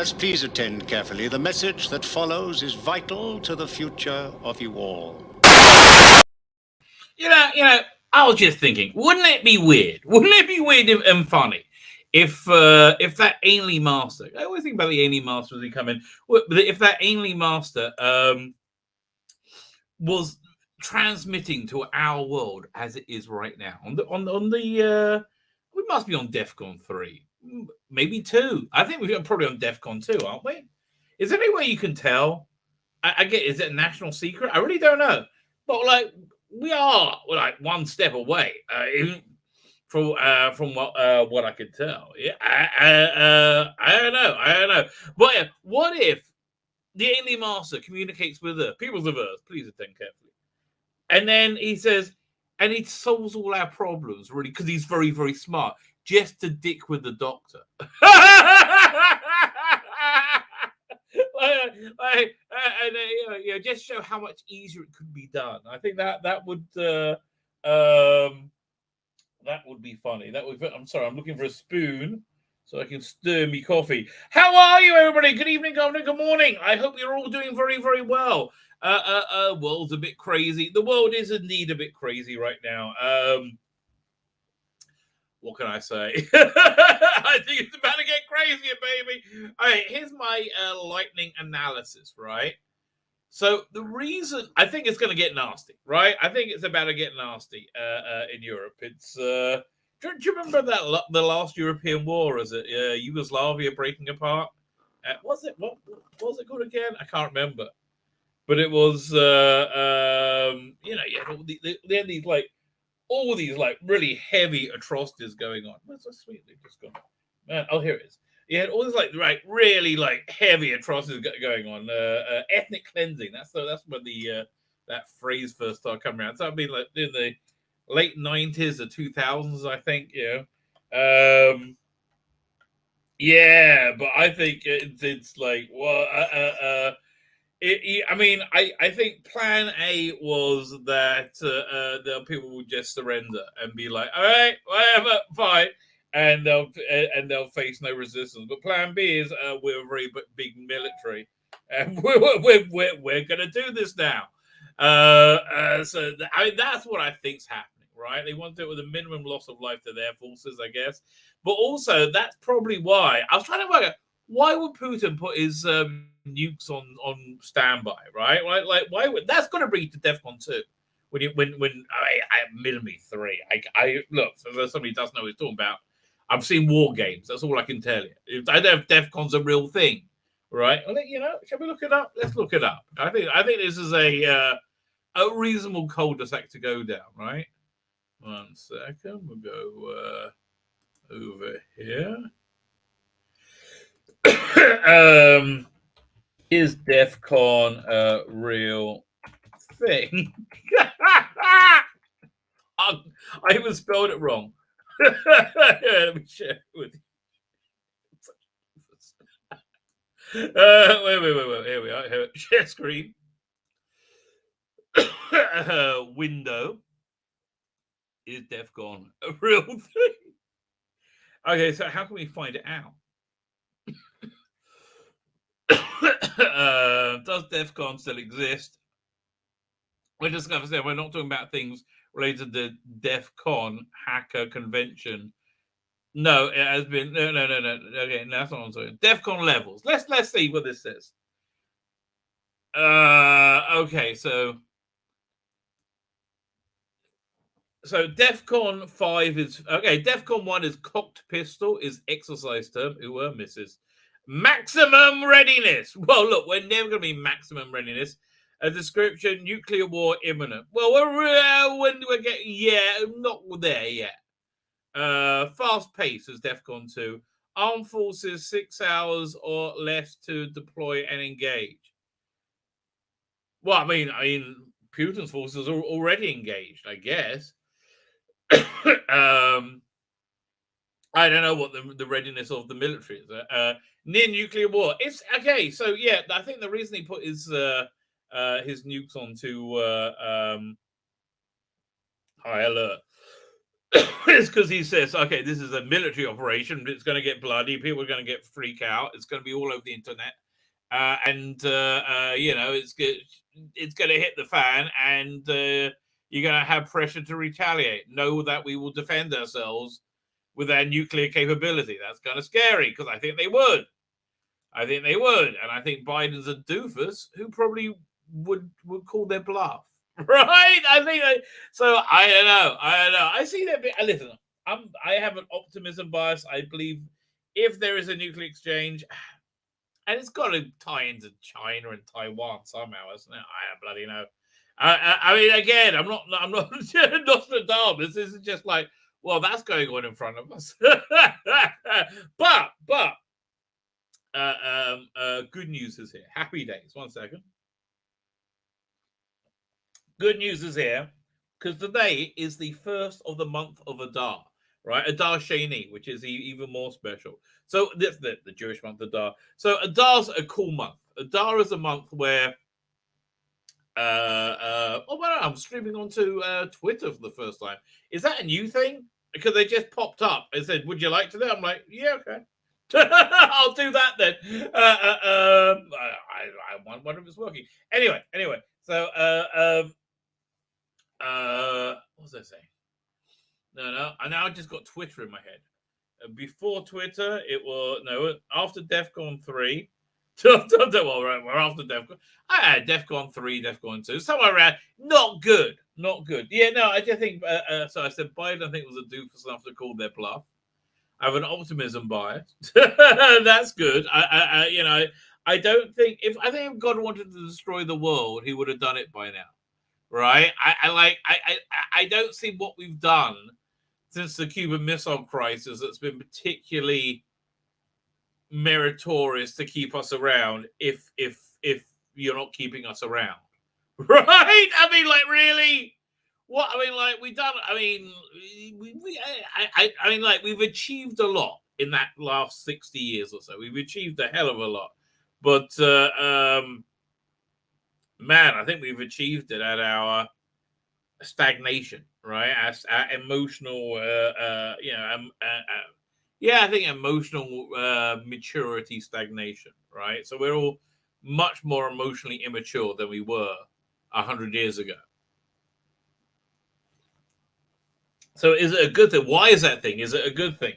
Viewers, please attend carefully. The message that follows is vital to the future of you all. You know, I was just thinking, wouldn't it be weird? Wouldn't it be weird and funny if that Ainley Master? I always think about the Ainley Master as he come in. If that Ainley Master was transmitting to our world as it is right now we must be on Defcon 3, maybe 2. I think we're probably on Defcon 2, aren't we? Is there any way you can tell? I get, is it a national secret? I really don't know. But like, we are like one step away, even from what I could tell. Yeah, I don't know. But yeah, what if the Alien Master communicates with Earth, peoples of Earth? Please attend carefully. And then he says, and he solves all our problems, really, because he's very, very smart, just to dick with the Doctor. Just show how much easier it could be done. I think that would be funny. I'm sorry, I'm looking for a spoon so I can stir me coffee. How are you, everybody? Good evening, Governor. Good morning. I hope you're all doing very, very well. World's a bit crazy. The world is indeed a bit crazy right now. What can I say? I think it's about to get crazier, baby. All right, here's my lightning analysis, right? So the reason I think it's going to get nasty, right? I think it's about to get nasty in Europe. It's do you remember that the last European war? Is it Yugoslavia breaking apart? What was it called again? I can't remember. But it was you had these all these really heavy atrocities going on. Where's the sweet? They've just gone. Oh, here it is. You had all this really heavy atrocities going on. Ethnic cleansing. That's when that phrase first started coming around. So that'd be like in the late 90s or 2000s, I think. Yeah, but I think it's like I think Plan A was that the people would just surrender and be like, all right, whatever, fine, and they'll face no resistance. But Plan B is we're a very big military, and we're gonna do this now. So that's what I think's happening, right? They want to do it with a minimum loss of life to their forces, I guess. But also, that's probably why I was trying to work out why would Putin put his nukes on standby, right? Like why would that's going to bring you to Defcon 2 when I minimally 3. I look, so somebody doesn't know what he's talking about. I've seen war games. That's all I can tell you. I don't know if Defcon's a real thing, right? Well, shall we look it up? Let's look it up. I think this is a reasonable cul-de-sac to go down, right? 1 second, we'll go over here. Is Defcon a real thing? I even spelled it wrong. Let me share it with you. Wait. Here we are. Share screen. Window. Is Defcon a real thing? Okay, so how can we find it out? Does Defcon still exist? We're just going to say we're not talking about things related to Defcon hacker convention. No, it has been no. Okay, no, that's not what I'm saying. Defcon levels. Let's see what this says. Okay, so Defcon 5 is okay. Defcon 1 is cocked pistol, is exercise term. Ooh, misses. Maximum readiness. Well, look, we're never going to be maximum readiness. A description: nuclear war imminent. Well, when we're getting not there yet. Fast pace is Defcon 2. Armed forces 6 hours or less to deploy and engage. Well, I mean, Putin's forces are already engaged, I guess. I don't know what the readiness of the military is. Near nuclear war. It's okay. So yeah, I think the reason he put his nukes onto high alert It's because he says, okay, this is a military operation. It's going to get bloody. People are going to get freak out. It's going to be all over the internet. It's going to hit the fan, and you're going to have pressure to retaliate. Know that we will defend ourselves with our nuclear capability. That's kind of scary, because I think they would. And I think Biden's a doofus who probably would call their bluff. Right? I think so. I don't know. I see that bit. Listen, I have an optimism bias. I believe if there is a nuclear exchange, and it's got to tie into China and Taiwan somehow, isn't it? I bloody know. I mean, again, I'm not Nostradamus. This is just like, well, that's going on in front of us. but good news is here. Happy days. 1 second. Good news is here, because today is the first of the month of Adar, right? Adar Sheni, which is even more special. So that's the Jewish month, Adar. So Adar's a cool month. Adar is a month where I'm streaming onto Twitter for the first time. Is that a new thing? Because they just popped up and said, would you like to do it? I'm like, yeah, okay. I'll do that then. I wonder if it's working. Anyway. So what was I saying? No. I now just got Twitter in my head. Before Twitter, it was after Defcon 3. Well, we're after Defcon. I had Defcon 3, Defcon 2, somewhere around. Not good. Yeah, no, I just think. So I said Biden, I think, was a doofus enough to call their bluff. I have an optimism bias. That's good. I don't think if God wanted to destroy the world, he would have done it by now, right? I don't see what we've done since the Cuban Missile Crisis that's been particularly meritorious to keep us around. If you're not keeping us around, right? I mean, like, really. What I mean, like, we've done. I mean, we've achieved a lot in that last 60 years or so. We've achieved a hell of a lot, but man, I think we've achieved it at our stagnation, right? Our emotional, I think emotional maturity stagnation, right? So we're all much more emotionally immature than we were 100 years ago. So is it a good thing? Why is that thing? Is it a good thing?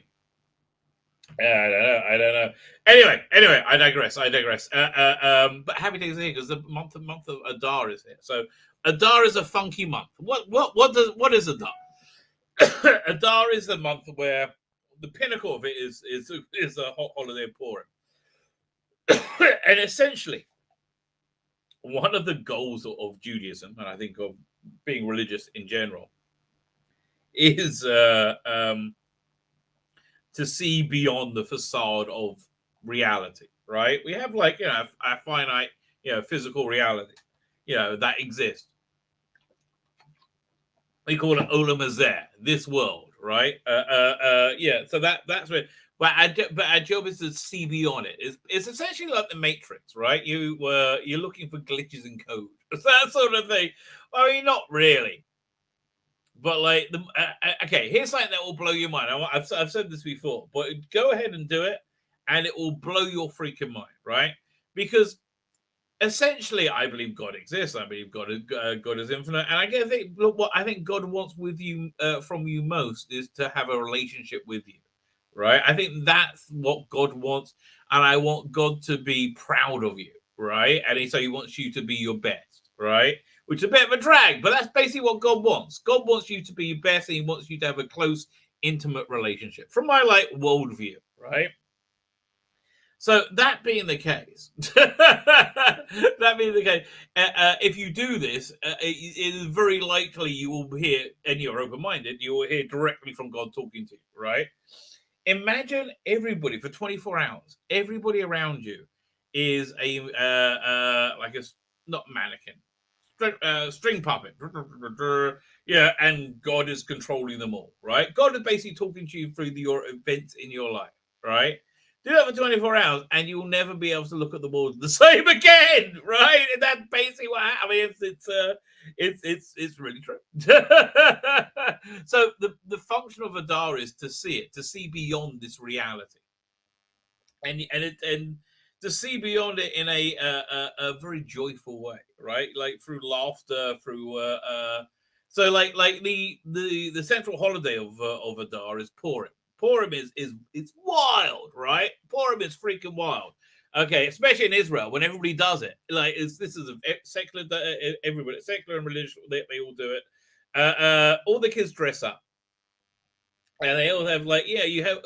I don't know. Anyway, I digress. But happy days are here because the month of Adar is here. So Adar is a funky month. What is Adar? Adar is the month where the pinnacle of it is a hot holiday of Purim. And essentially, one of the goals of Judaism, and I think of being religious in general, is to see beyond the facade of reality, right? We have a finite, physical reality, that exists. We call it Olam Hazeh, this world, right? So that's where. But our job is to see beyond it. It's essentially like the Matrix, right? You're looking for glitches in code, that sort of thing. I mean, not really. But here's something that will blow your mind. I've said this before, but go ahead and do it, and it will blow your freaking mind, right? Because essentially, I believe God exists. I believe God is infinite, and what I think God wants with you, from you most, is to have a relationship with you, right? I think that's what God wants, and I want God to be proud of you, right? And so He wants you to be your best, right? Which is a bit of a drag, but that's basically what God wants. God wants you to be your best, and He wants you to have a close, intimate relationship. From my worldview, right? So that being the case, if you do this, it is very likely you will hear, and you're open-minded, you will hear directly from God talking to you, right? Imagine everybody for 24 hours, everybody around you is not mannequin. String puppet, and God is controlling them all, right? God is basically talking to you through your events in your life, right? Do that for 24 hours, and you'll never be able to look at the world the same again, right? And that's basically what I mean. It's really true. So the function of Adar is to see it, to see beyond this reality, and to see beyond it in a very joyful way, right? Like through laughter, through so like the central holiday of Adar is Purim. Purim is it's wild, right? Purim is freaking wild. Okay, especially in Israel when everybody does it. Like this is a secular, everybody secular and religious. They all do it. All the kids dress up, and they all have like you have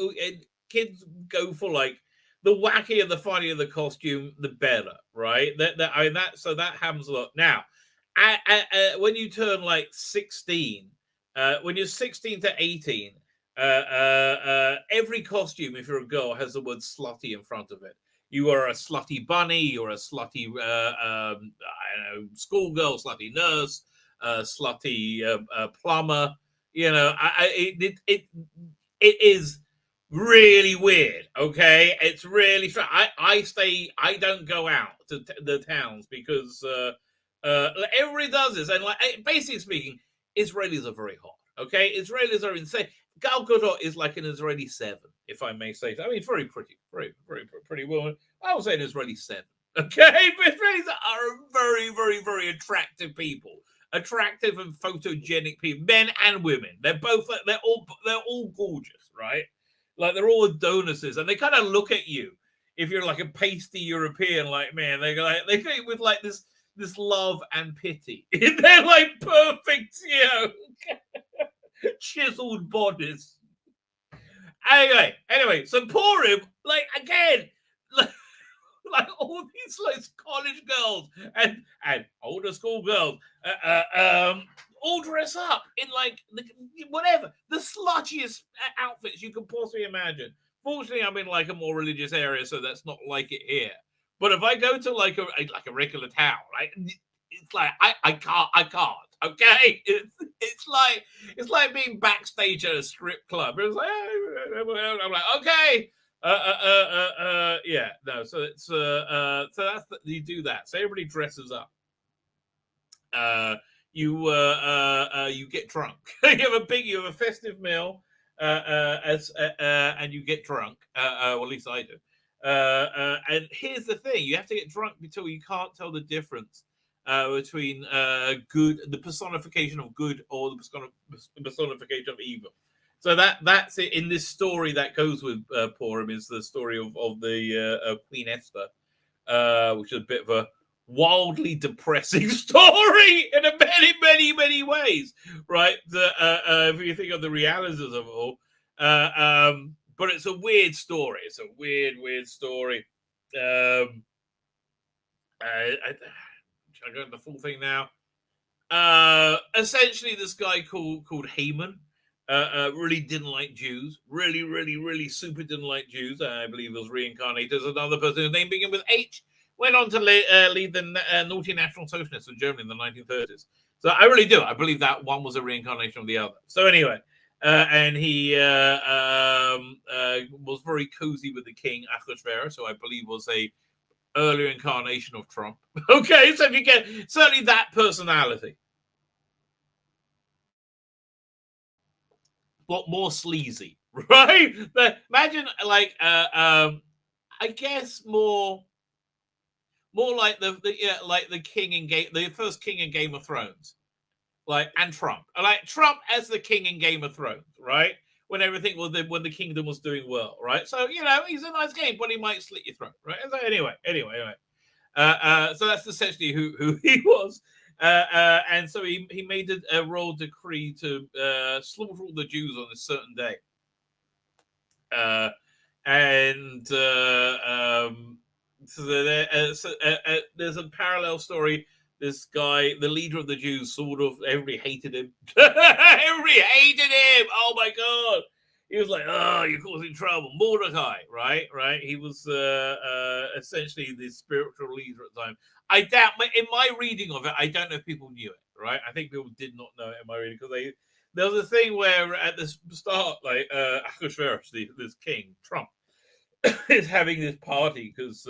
kids go for like the wackier, the funnier the costume, the better, right? So that happens a lot now. When you turn like 16, when you're 16 to 18, every costume, if you're a girl, has the word slutty in front of it. You are a slutty bunny, you're a slutty I don't know, schoolgirl, slutty nurse, slutty plumber. You know, it is really weird. Okay, it's really I don't go out to the towns because everybody does this, and like basically speaking, Israelis are very hot. Okay, Israelis are insane. Gal Gadot is like an Israeli 7, if I may say so. I mean, very pretty, very pretty woman. I would say an Israeli 7. Okay, but Israelis are very, very, very attractive people. Attractive and photogenic people, men and women. They're all gorgeous, right? Like they're all Adonises, and they kind of look at you if you're like a pasty European, like man. They think with like this love and pity. They're like perfect, chiseled bodies. Anyway, so Purim, like again, like all these like college girls and older school girls, all dress up in like whatever the sluttiest outfits you can possibly imagine. Fortunately, I'm in like a more religious area, so that's not like it here. But if I go to like a regular town, right, it's like I can't. Okay, it's like being backstage at a strip club. It's like I'm like okay. Yeah, no. So it's so that's you do that. So everybody dresses up. You get drunk. You have a festive meal, and you get drunk. Well, at least I do. And here's the thing: you have to get drunk until you can't tell the difference between the personification of good, or the personification of evil. So that's it in this story that goes with Purim, is the story of the Queen Esther, which is a bit of a wildly depressing story in a many ways, right? If you think of the realities of it all, but it's a weird story. It's a weird story. I go into the full thing now. Essentially, this guy called Haman really didn't like Jews. Really super didn't like Jews. I believe he was reincarnated as another person whose name began with H. Went on to lead the naughty National Socialists of Germany in the 1930s. So I really do. I believe that one was a reincarnation of the other. So anyway, and he was very cozy with the king Ahasuerus, who I believe was a earlier incarnation of Trump. Okay, so if you get certainly that personality, but more sleazy, right? Imagine like I guess more like the king in the first king in Game of Thrones, like, and Trump, like Trump as the king in Game of Thrones, right? When everything was when the kingdom was doing well, right? So he's a nice game, but he might slit your throat, right? So anyway. So that's essentially who he was, and so he made a royal decree to slaughter all the Jews on a certain day, and so there's a parallel story. This guy, the leader of the Jews, sort of everybody hated him. Everybody hated him. Oh my god. He was like, "Oh, you're causing trouble." Mordecai, right? He was essentially the spiritual leader at the time. I doubt, in my reading of it, I don't know if people knew it, right? I think people did not know it in my reading because there was a thing where at the start, like Ahasuerus, this king, Trump, is having this party because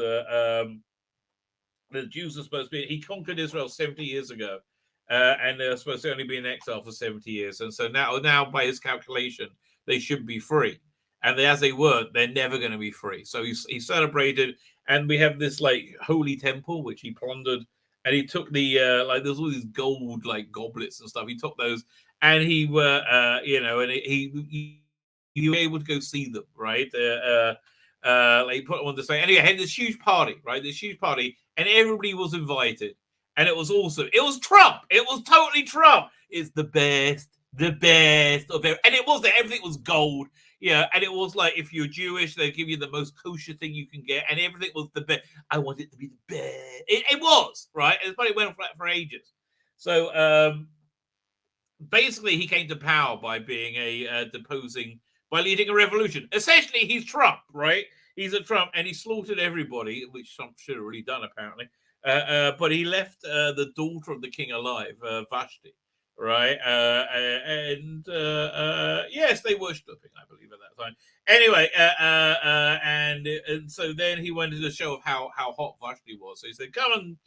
the Jews are supposed to be. He conquered Israel 70 years ago, and they're supposed to only be in exile for 70 years. And so now by his calculation, they should be free. And as they weren't, they're never going to be free. So he celebrated, and we have this like holy temple which he plundered, and he took the there's all these gold like goblets and stuff. He took those, and he were and he was able to go see them, right? Like put them on display. Anyway, had this huge party, right? This huge party, and everybody was invited, and it was awesome. It was Trump. It was totally Trump. It's the best of it, and it was that everything was gold. Yeah, and it was like if you're Jewish, they give you the most kosher thing you can get, and everything was the best. I want it to be the best. It was right. It went on for ages. So basically, he came to power by being by leading a revolution. Essentially, he's Trump, right? He's a Trump, and he slaughtered everybody, which Trump should have really done apparently. But he left the daughter of the king alive, Vashti. Right, yes, they worshipped him, I believe, at that time. Anyway, and so then he wanted to show how hot Vashti was. So he said, "Come and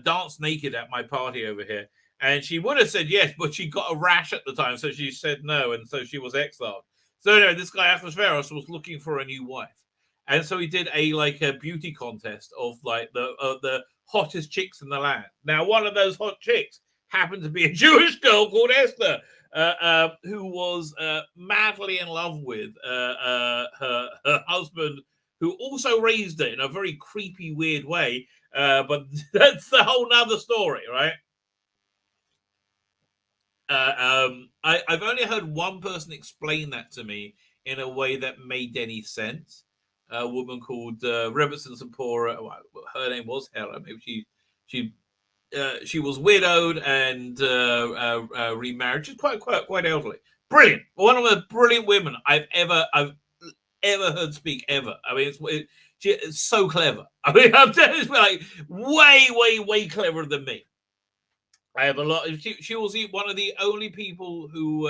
dance naked at my party over here." And she would have said yes, but she got a rash at the time, so she said no, and so she was exiled. So anyway, this guy Ahasuerus was looking for a new wife, and so he did a beauty contest of like the hottest chicks in the land. Now, one of those hot chicks happened to be a Jewish girl called Esther, who was madly in love with her husband, who also raised her in a very creepy, weird way. But that's the whole nother story, right? I've only heard one person explain that to me in a way that made any sense. A woman called Rebbetzin Zipporah. Well, her name was Helen. Maybe she was widowed and remarried. She's quite elderly. Brilliant. One of the brilliant women I've ever heard speak ever. I mean, it's so clever. I mean, I'm telling you, like way cleverer than me. I have a lot. She was one of the only people who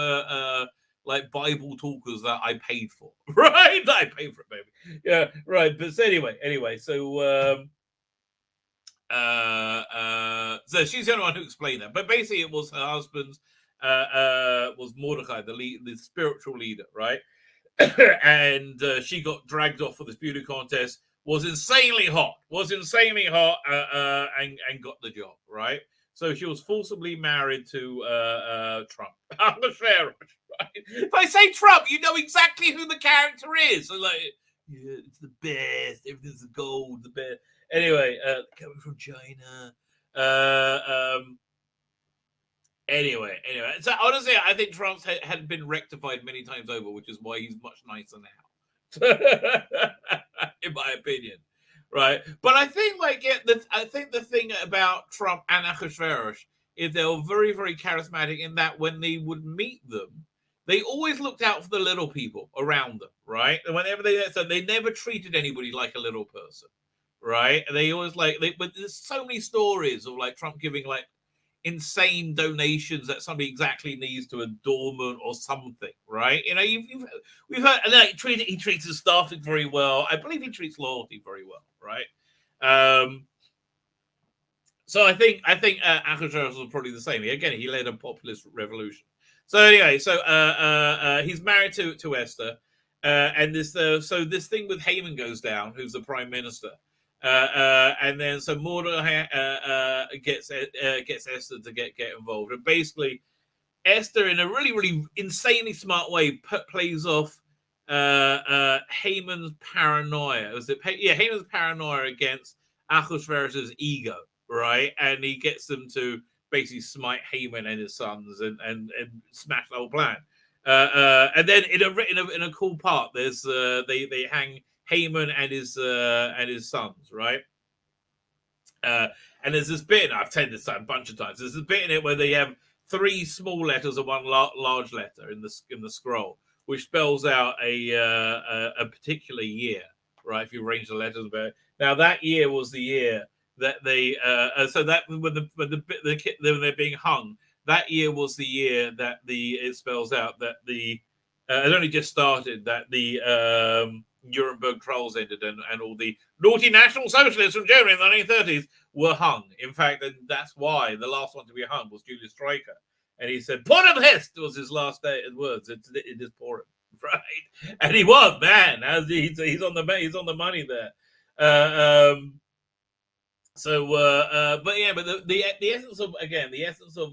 like Bible talkers that I paid for. Right? I paid for it, baby. Yeah, right. But anyway, so. So she's the only one who explained that, but basically it was her husband's was Mordecai, the spiritual leader, right? And she got dragged off for this beauty contest, was insanely hot, and got the job, right? So she was forcibly married to Trump. Right? If I say Trump, you know exactly who the character is. So like, yeah, it's the best, everything's the gold, the best. Anyway, coming from China. Anyway. So honestly, I think Trump's had been rectified many times over, which is why he's much nicer now, in my opinion. Right, but I think the thing about Trump and Ahasuerus is they were very, very charismatic in that when they would meet them, they always looked out for the little people around them, right? And whenever they never treated anybody like a little person. Right, they always but there's so many stories of like Trump giving like insane donations that somebody exactly needs to a doorman or something, right? You know, we've heard, and like, he treats his staff very well. I believe he treats loyalty very well, right? So I think Ahasuerus was probably the same. Again, he led a populist revolution. So anyway, he's married to Esther, and this thing with Haman goes down, who's the prime minister. And then so Mordecai gets Esther to get involved, and basically Esther, in a really, really insanely smart way, plays off Haman's paranoia. Haman's paranoia against Ahasuerus' ego, right? And he gets them to basically smite Haman and his sons and smash the whole plan. And then in a cool part, there's they hang Haman and his sons, right? And there's this bit, and I've said this a bunch of times. There's a bit in it where they have 3 small letters and 1 large letter in the scroll, which spells out a particular year, right? If you arrange the letters, now that year was the year that they so that when they're being hung, that year was the year that it spells out that the It only just started that the Nuremberg trials ended, and all the naughty National Socialists from Germany in the 1930s were hung. In fact, and that's why the last one to be hung was Julius Streicher. And he said, Purim Hist was his last words. It is Purim, right? And he was, man. He's on the money there. But the essence of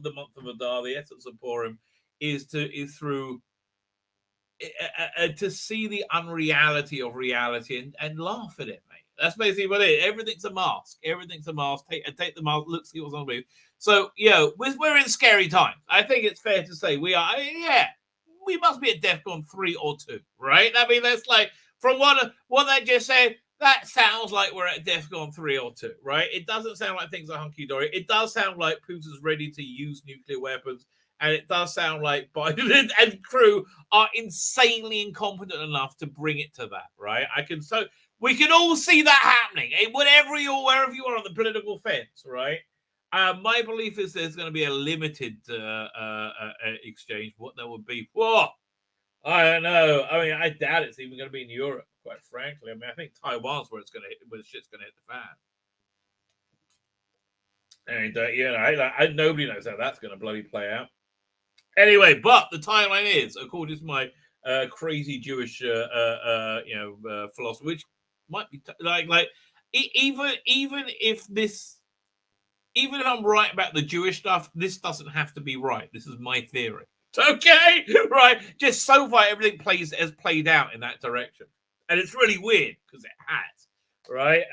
the month of Adar, the essence of Purim, is through to see the unreality of reality and laugh at it, mate. That's basically what it is. Everything's a mask. Everything's a mask. Take the mask. Look, see what's on the. So, we're in scary times. I think it's fair to say we are. We must be at Defcon 3 or 2, right? I mean, that's like from what they just said. That sounds like we're at Defcon 3 or 2, right? It doesn't sound like things are hunky-dory. It does sound like Putin's ready to use nuclear weapons. And it does sound like Biden and crew are insanely incompetent enough to bring it to that, right? We can all see that happening. Wherever you are on the political fence, right? My belief is there's going to be a limited exchange. What that would be? Whoa! I don't know. I mean, I doubt it's even going to be in Europe, quite frankly. I mean, I think Taiwan's where shit's going to hit the fan. And nobody knows how that's going to bloody play out. Anyway, but the timeline is, according to my crazy Jewish philosophy, which might be even if I'm right about the Jewish stuff, this doesn't have to be right. This is my theory. Okay, right? Just so far, everything has played out in that direction, and it's really weird because it has, right?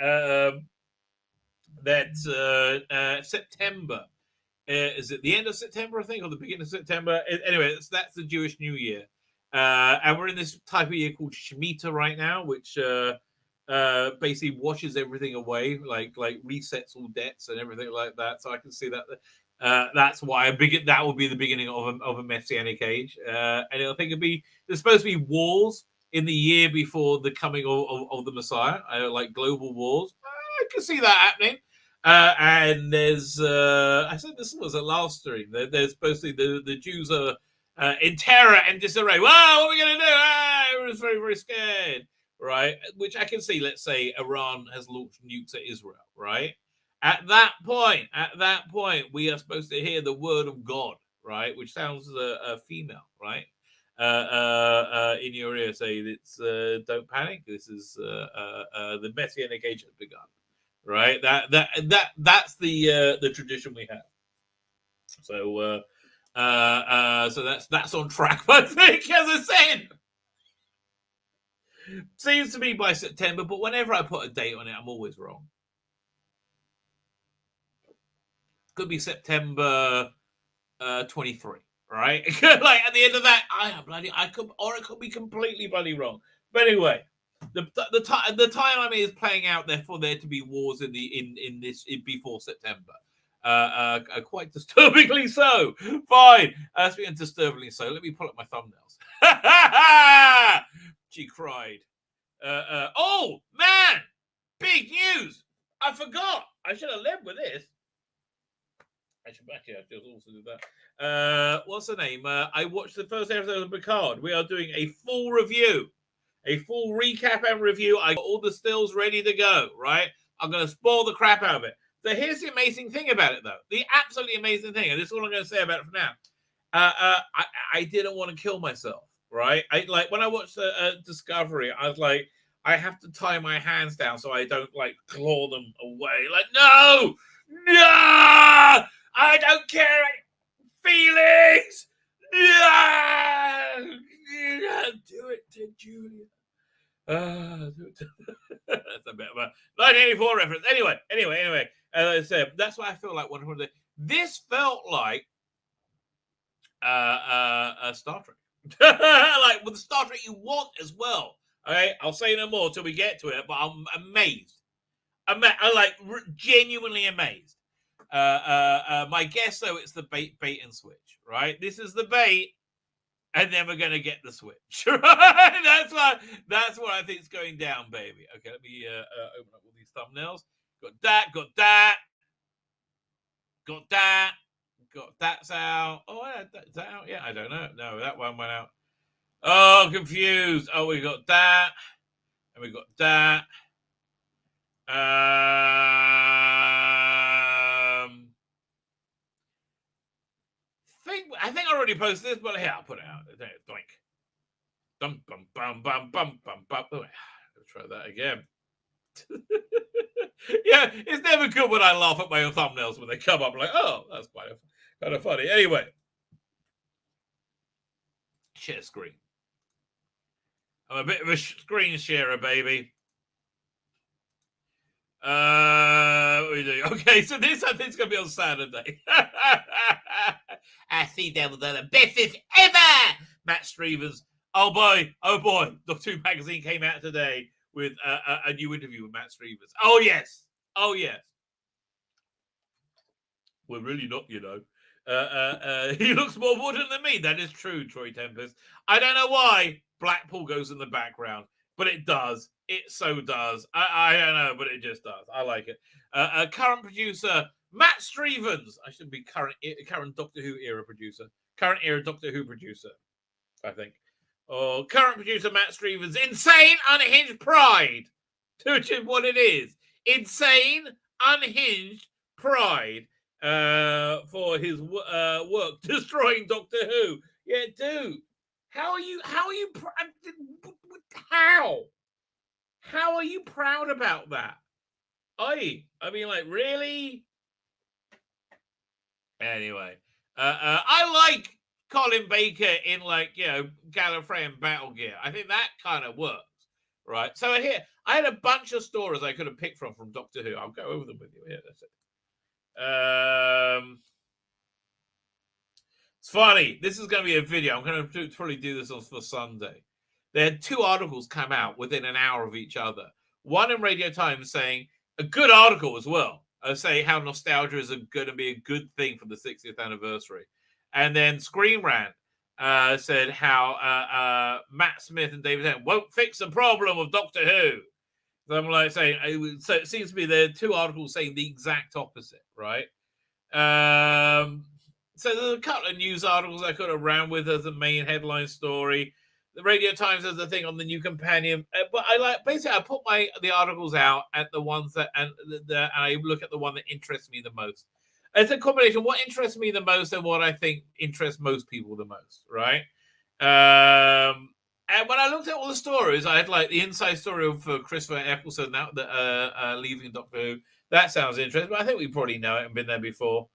That's September. Is it the end of September, I think, or the beginning of September? Anyway, that's the Jewish New Year. And we're in this type of year called Shemitah right now, which basically washes everything away, like resets all debts and everything like that. So I can see that. That's why that will be the beginning of a Messianic age. And I think there's supposed to be wars in the year before the coming of the Messiah, like global wars. I can see that happening. And there's, I said this was a last stream. There's supposedly the Jews are in terror and disarray. Wow, what are we going to do? Everyone's very, very scared, right? Which I can see, let's say Iran has launched nukes at Israel, right? At that point, we are supposed to hear the word of God, right? Which sounds female, right? In your ear, say it's don't panic. This is the Messianic age has begun. Right, that's the tradition we have. So that's on track. I think, as I said, seems to be by September. But whenever I put a date on it, I'm always wrong. Could be September 23, right? Like at the end of that, it could be completely bloody wrong. But anyway. The time is playing out there for there to be wars in before September. Quite disturbingly so. Fine. Speaking of disturbingly so, let me pull up my thumbnails. She cried. Oh man, big news! I forgot. I should have led with this. I should also do that. What's the name? I watched the first episode of Picard. We are doing a full review. A full recap and review. I got all the stills ready to go, right? I'm going to spoil the crap out of it. So here's the amazing thing about it, though. The absolutely amazing thing, and this is all I'm going to say about it for now. I didn't want to kill myself, right? When I watched Discovery, I was like, I have to tie my hands down so I don't, claw them away. No! I don't care. Feelings! No! Do it to Julia. That's a bit of a 1984 reference. Anyway. As I said, that's why I feel like one of the. This felt like Star Trek, like with the Star Trek you want as well. Okay, I'll say no more till we get to it. But I'm amazed. I'm genuinely amazed. My guess though, it's the bait and switch. Right, this is the bait. And then we're going to get the switch. Right? That's what I think is going down, baby. Okay, let me open up all these thumbnails. Got that. Got that's out. Oh, is that out? Yeah, I don't know. No, that one went out. Oh, confused. Oh, we got that. And we got that. I think I already posted this, but here, I'll put it out. Doink. Dum, bum, bum, bum, bum, bum, bum. Oh, let's try that again. Yeah, it's never good when I laugh at my own thumbnails when they come up. I'm like, oh, that's kind of funny. Anyway, share screen. I'm a bit of a screen sharer, baby. What are we doing? Okay, so this I think is going to be on Saturday. I see that was the best ever. Matt Stevens. Oh boy. Doctor Who magazine came out today with a new interview with Matt Stevens. Oh yes. We're really not, you know. He looks more modern than me. That is true, Troy Tempest. I don't know why Blackpool goes in the background, but it does. It so does. I don't know, but it just does. I like it. Current producer Matt Stevens. I should be current Doctor Who era producer. Current era Doctor Who producer, I think. Or current producer Matt Stevens. Insane, unhinged pride, which is what it is. Insane, unhinged pride. For his work destroying Doctor Who. Yeah, dude. How are you proud about that? I mean, like, really? Anyway, I like Colin Baker in, like, you know, Gallifrey and Battle Gear. I think that kind of works, right? So here, I had a bunch of stories I could have picked from Doctor Who. I'll go over them with you here. That's it. It's funny. This is going to be a video. I'm going to probably do this for Sunday. There had 2 articles come out within an hour of each other. One in Radio Times saying a good article as well, saying how nostalgia is going to be a good thing for the 60th anniversary. And then Screen Rant said how Matt Smith and David Tennant won't fix the problem of Doctor Who. So I'm like saying, so it seems to me there are 2 articles saying the exact opposite, right? So there's a couple of news articles I could have ran with as a main headline story. The Radio Times has a thing on the new companion, but I put the articles out at the ones that and I look at the one that interests me the most. It's a combination of what interests me the most and what I think interests most people the most, right? And when I looked at all the stories, I had like the inside story of Christopher Eccleston leaving Doctor Who. That sounds interesting, but I think we probably know it and been there before.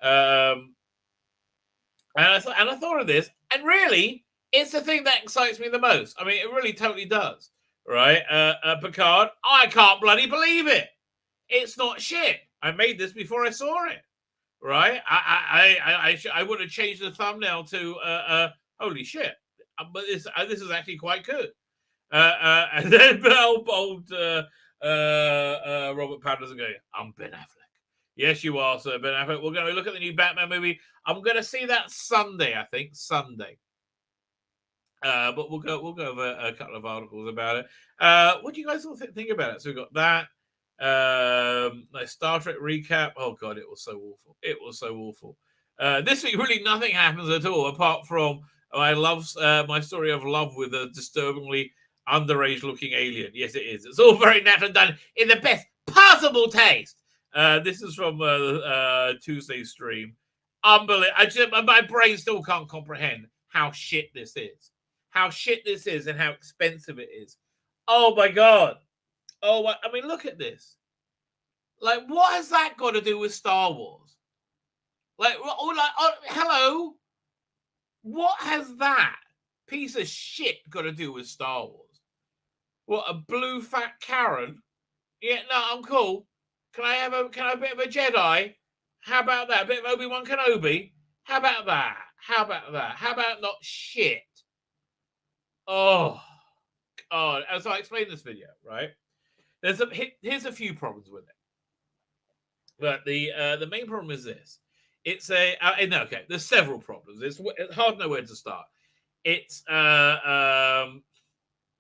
And I thought of this, and really, it's the thing that excites me the most. I mean, it really totally does, right? Picard, I can't bloody believe it. It's not shit. I made this before I saw it, right? I would have changed the thumbnail to holy shit, but this is actually quite good. And then old Robert Pattinson going, I'm Ben Affleck. Yes, you are, sir, Ben Affleck. We're going to look at the new Batman movie. I'm going to see that Sunday, I think. Sunday. But we'll go over a couple of articles about it. What do you guys all think about it? So we've got that. Star Trek recap. Oh, God, it was so awful. It was so awful. This week, really nothing happens at all, apart from my story of love with a disturbingly underage-looking alien. Yes, it is. It's all very natural and done in the best possible taste. This is from Tuesday's stream. Unbelievable. My brain still can't comprehend how shit this is. How shit this is and how expensive it is. Oh, my God. Oh, I mean, look at this. Like, what has that got to do with Star Wars? Hello? What has that piece of shit got to do with Star Wars? What, a blue fat Karen? Yeah, no, I'm cool. Can I have a bit of a Jedi? How about that? A bit of Obi-Wan Kenobi? How about that? How about not shit? Oh, God. As I explained in this video, right? Here's a few problems with it. But the main problem is this. It's there's several problems. It's hard to know where to start. It's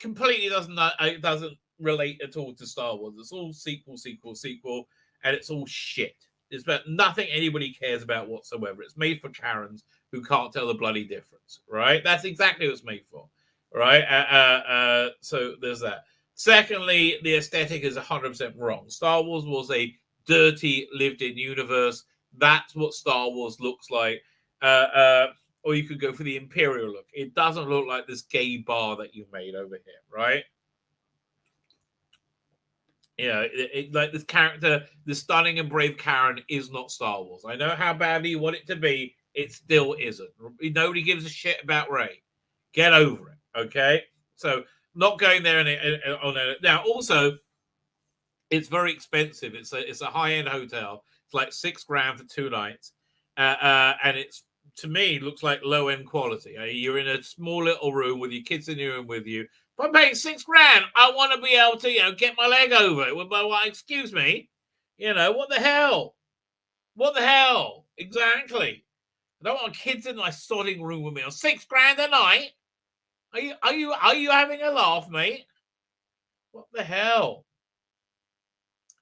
completely doesn't relate at all to Star Wars. It's all sequel, and it's all shit. It's about nothing anybody cares about whatsoever. It's made for Karens who can't tell the bloody difference, right? That's exactly what it's made for. right? So there's that. Secondly, the aesthetic is 100% wrong. Star Wars was a dirty, lived-in universe. That's what Star Wars looks like. Or you could go for the Imperial look. It doesn't look like this gay bar that you made over here, right? You know, like this character, the stunning and brave Karen is not Star Wars. I know how badly you want it to be. It still isn't. Nobody gives a shit about Rey. Get over it, okay? So not going there now. Also, it's very expensive. It's a high-end hotel. It's like $6,000 for 2 nights, and it's, to me, looks like low-end quality. You're in a small little room with your kids in your room with you. If I'm paying $6,000, I want to be able to, get my leg over it with my wife. Excuse me, what the hell? What the hell? Exactly. I don't want kids in my sodding room with me on $6,000 a night. Are you having a laugh, mate? What the hell?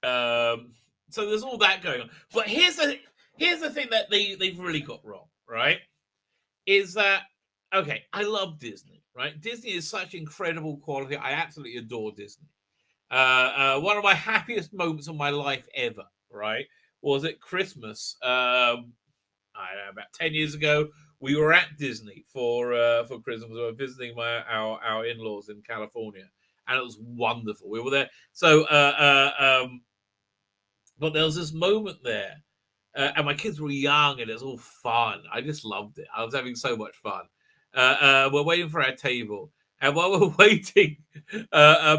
So there's all that going on. But here's the thing that they've really got wrong, right? Is that, okay, I love Disney, right? Disney is such incredible quality. I absolutely adore Disney. One of my happiest moments of my life ever, right, was at Christmas. I don't know, about 10 years ago. We were at Disney for Christmas. We were visiting our in-laws in California, and it was wonderful. We were there. So, but there was this moment there, and my kids were young, and it was all fun. I just loved it. I was having so much fun. We're waiting for our table, and while we're waiting,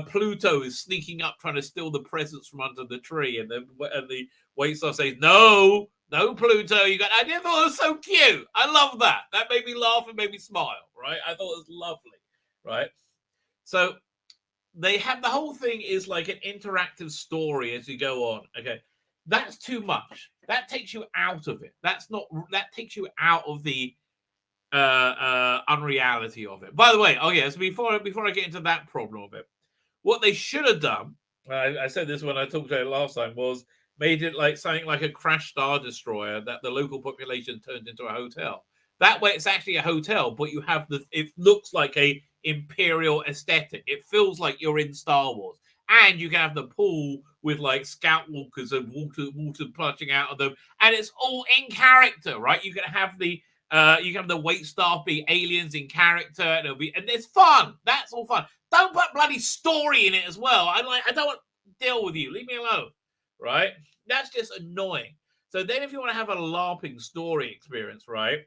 Pluto is sneaking up, trying to steal the presents from under the tree, and the waitstaff says, "No, Pluto, you got." I just thought it was so cute. I love that. That made me laugh and made me smile. Right? I thought it was lovely. Right? So they have, the whole thing is like an interactive story as you go on. Okay, that's too much. That takes you out of it. That takes you out of the unreality of it. By the way, so before I get into that problem of it, what they should have done, I said this when I talked about it last time, was made it like something like a crash star destroyer that the local population turned into a hotel. That way it's actually a hotel, but you have it looks like a imperial aesthetic. It feels like you're in Star Wars. And you can have the pool with like scout walkers and water plunging out of them, and it's all in character, right? You can have the wait staff be aliens in character, and it's fun. That's all fun. Don't put bloody story in it as well. I don't want to deal with you. Leave me alone, right? That's just annoying. So then, if you want to have a LARPing story experience, right?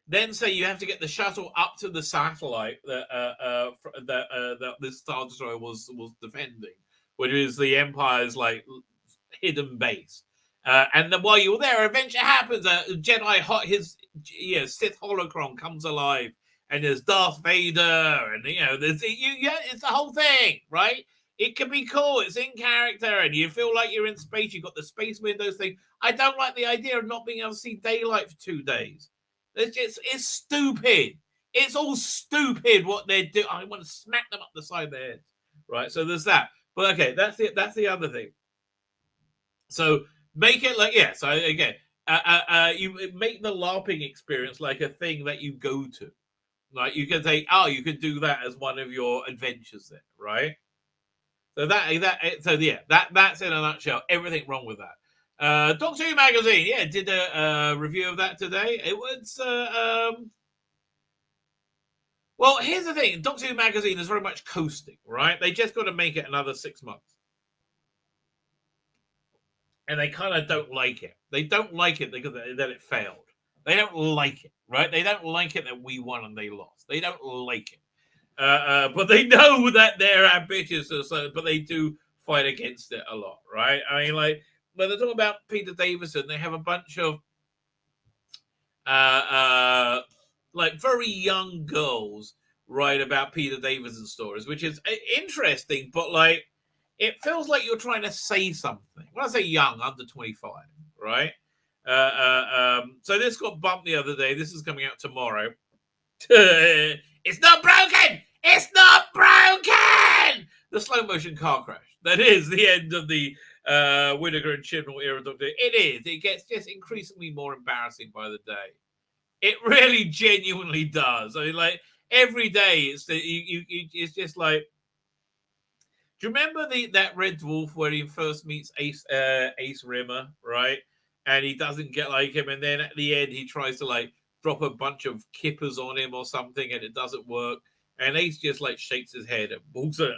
Then say you have to get the shuttle up to the satellite that this Star Destroyer was defending, which is the Empire's like hidden base. And then while you're there, adventure happens. Sith holocron comes alive, and there's Darth Vader, and it's the whole thing, right? It can be cool. It's in character, and you feel like you're in space. You've got the space windows thing. I don't like the idea of not being able to see daylight for 2 days. It's stupid. It's all stupid what they're doing. I want to smack them up the side of their heads, right? So there's that. But okay, that's the other thing. So make it like, so again, you make the LARPing experience like a thing that you go to. Like you can say, you can do that as one of your adventures there, right? So that's in a nutshell everything wrong with that. Doctor Who magazine, did a review of that today. It was well, here's the thing. Doctor Who magazine is very much coasting, right? They just got to make it another 6 months. And they kind of don't like it. They don't like it because that it failed. They don't like it, right? They don't like it that we won and they lost. They don't like it. But they know that they're ambitious, but they do fight against it a lot, right? I mean, like, when they're talking about Peter Davison, they have a bunch of like very young girls write about Peter Davison stories, which is interesting, but like it feels like you're trying to say something. When I say young, under 25, right? So this got bumped the other day. This is coming out tomorrow. It's not broken! It's not broken! The slow motion car crash. That is the end of the Whittaker and Chibnall era Doctor. It is. It gets just increasingly more embarrassing by the day. It really genuinely does. I mean, like, every day it's just like. Do you remember that Red Dwarf where he first meets Ace Rimmer, right? And he doesn't get like him, and then at the end he tries to like drop a bunch of kippers on him or something, and it doesn't work. And Ace just like shakes his head and walks on.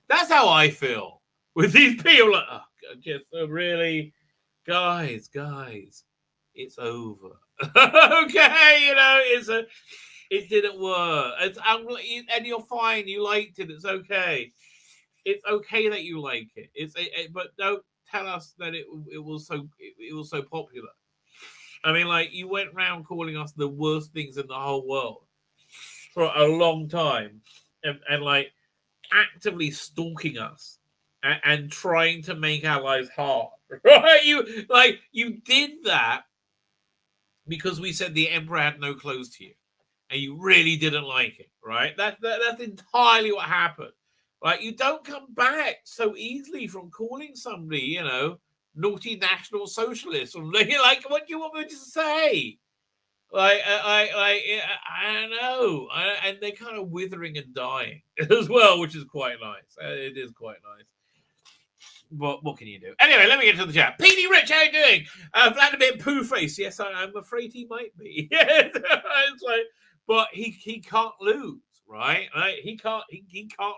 That's how I feel with these people. Like, just really, guys, it's over. Okay, it didn't work. And you're fine. You liked it. It's okay. It's okay that you like it. But don't tell us that it was so popular. I mean, like, you went around calling us the worst things in the whole world for a long time, and like actively stalking us and trying to make our lives hard. Right? You did that because we said the emperor had no clothes to you, and you really didn't like it. Right? That's entirely what happened. Like, you don't come back so easily from calling somebody, naughty National Socialist. Or like, what do you want me to say? Like, I don't know. And they're kind of withering and dying as well, which is quite nice. It is quite nice. But what can you do? Anyway, let me get to the chat. PD Rich, how you doing? Vladimir Poohface. Yes, I'm afraid he might be. It's like, but he can't lose. Right? He can't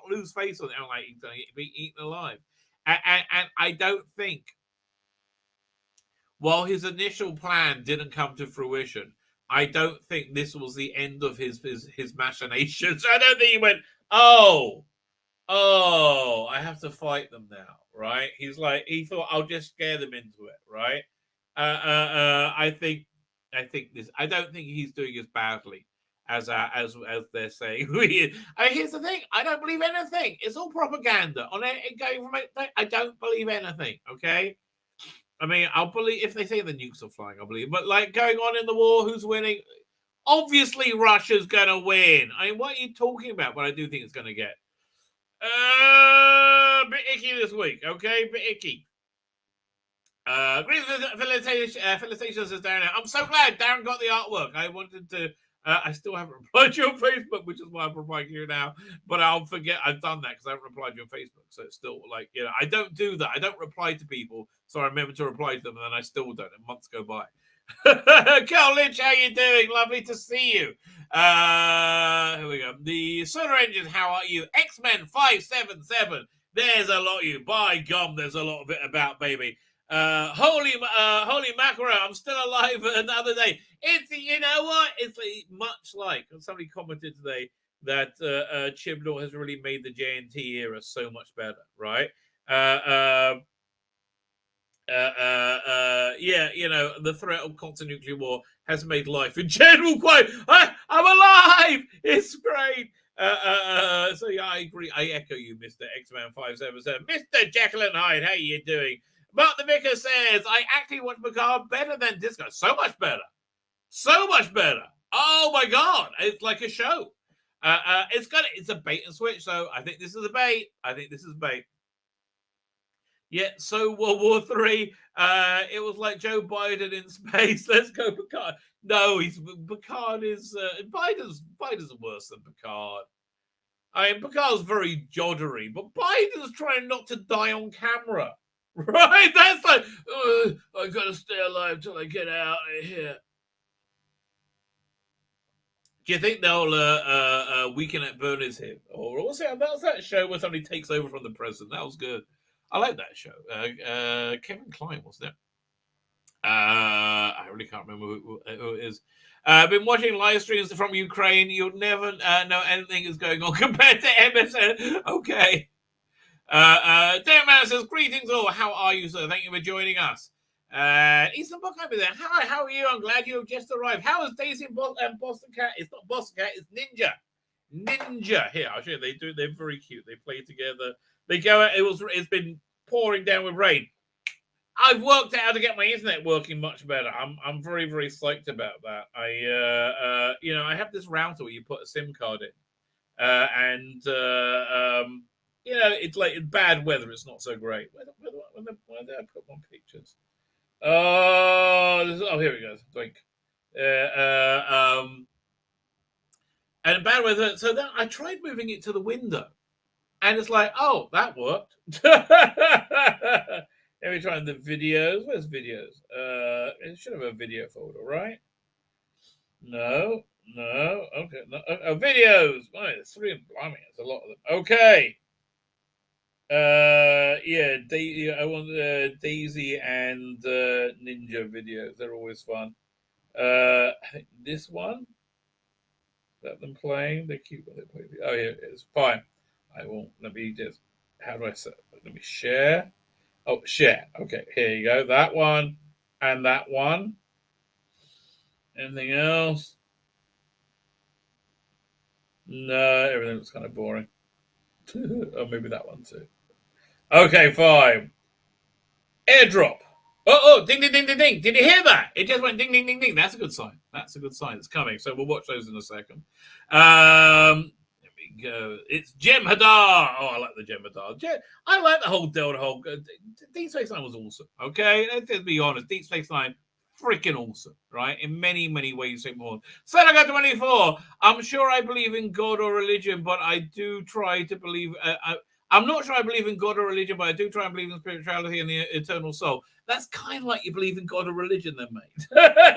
lose face on it. I'm like, he's going to be eaten alive. And I don't think, while his initial plan didn't come to fruition, I don't think this was the end of his machinations. I don't think he went, oh, I have to fight them now, right? He thought, I'll just scare them into it, right? I don't think he's doing as badly as they're saying. Here's the thing: I don't believe anything. It's all propaganda. On it going from it, I don't believe anything. Okay, I mean, I'll believe if they say the nukes are flying. I'll believe, but like going on in the war, who's winning? Obviously, Russia's gonna win. I mean, what are you talking about? But I do think it's gonna get bit icky this week. Okay, bit icky. Felicitations is Darren. I'm so glad Darren got the artwork. I wanted to. I still haven't replied to you on Facebook, which is why I'm replying to you now. But I'll forget I've done that because I haven't replied to you on Facebook. So it's still like, I don't do that. I don't reply to people. So I remember to reply to them, and then I still don't. And months go by. Carl Lynch, how you doing? Lovely to see you. Here we go. The Solar Engine, how are you? X-Men 577. There's a lot of you. By gum, there's a lot of it about, baby. Holy mackerel, I'm still alive another day. It's, you know what? It's much like somebody commented today that Chibnall has really made the JNT era so much better, right? The threat of constant nuclear war has made life in general quite. I'm alive. It's great. So yeah, I agree. I echo you, Mr. X-Man 577. Mr. Jekyll and Hyde, how you doing? Mark the Vicar says, I actually watch Picard better than Disco. So much better. So much better. Oh my God. It's like a show. It's a bait and switch. So I think this is a bait. Yeah, so World War III, it was like Joe Biden in space. Let's go Picard. No, Picard is Biden's worse than Picard. I mean, Picard's very joddery, but Biden's trying not to die on camera. Right? That's like, I gotta stay alive till I get out of here. Do you think they'll Weekend at Bernie's him? Or what's that show where somebody takes over from the president? That was good. I like that show. Kevin Kline, wasn't it? I really can't remember who it is. I've been watching live streams from Ukraine. You'll never know anything is going on compared to MSN. Okay. Dan Man says, greetings all. How are you, sir? Thank you for joining us. Ethan Buck over there. Hi, how are you? I'm glad you have just arrived. How is Daisy and Boston Cat? It's not Boston Cat, it's Ninja. Ninja. Here, I'll show you. They're very cute. They play together. They go out. It's been pouring down with rain. I've worked out how to get my internet working much better. I'm very, very psyched about that. I have this router where you put a SIM card in, it's like in bad weather. It's not so great. Where did I put my pictures? Here it goes. Doink. And bad weather. So then I tried moving it to the window. And it's like, oh, that worked. Let me try the videos. Where's videos? It should have a video folder, right? No. Okay. No. Videos. Oh, there's 3 of them. Blimey, it's a lot of them. Okay. Yeah. I want Daisy and Ninja videos. They're always fun. I think this one. Let them playing. They're cute when they play. Oh, yeah, it's fine. I won't. Let me just. How do I set? Let me share. Oh, share. Okay, here you go. That one and that one. Anything else? No, everything looks kind of boring. Oh, maybe that one too. Okay, fine. Airdrop. Oh, ding, ding, ding, ding, ding. Did you hear that? It just went ding, ding, ding, ding. That's a good sign. That's a good sign. It's coming. So we'll watch those in a second. There we go. It's Jem Hadar. Oh, I like the Jem Hadar. I like the whole Delta whole. Deep Space Nine was awesome. Okay, let's be honest. Deep Space Nine, freaking awesome, right? In many, many ways, shape, more. Seneca 24. I'm sure I believe in God or religion, but I do try to believe. I'm not sure I believe in God or religion, but I do try and believe in spirituality and the eternal soul. That's kind of like you believe in God or religion, then, mate.